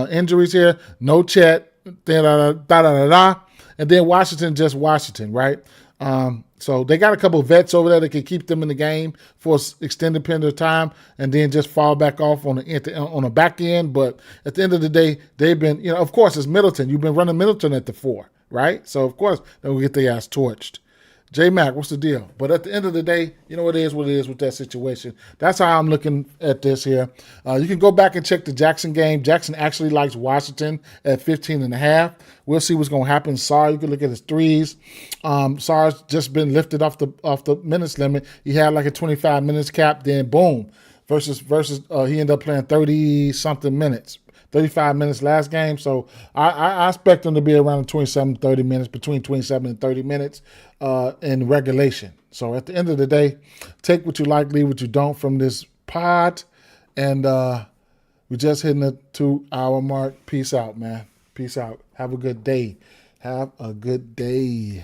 injuries here. No Chet, and then Washington, just Washington, right? So they got a couple of vets over there that can keep them in the game for an extended period of time and then just fall back off on the back end. But at the end of the day, they've been, of course, it's Middleton. You've been running Middleton at the 4, right? So, of course, they'll get their ass torched. J-Mac, what's the deal? But at the end of the day, it is what it is with that situation. That's how I'm looking at this here. You can go back and check the Jackson game. Jackson actually likes Washington at 15.5. We'll see what's going to happen. Sar, you can look at his threes. Sar's just been lifted off the minutes limit. He had like a 25 minutes cap, then boom. Versus he ended up playing 30-something minutes. 35 minutes last game. So I expect them to be around 27, 30 minutes, between 27 and 30 minutes in regulation. So at the end of the day, take what you like, leave what you don't from this pod. And we're just hitting the 2-hour mark. Peace out, man. Peace out. Have a good day. Have a good day.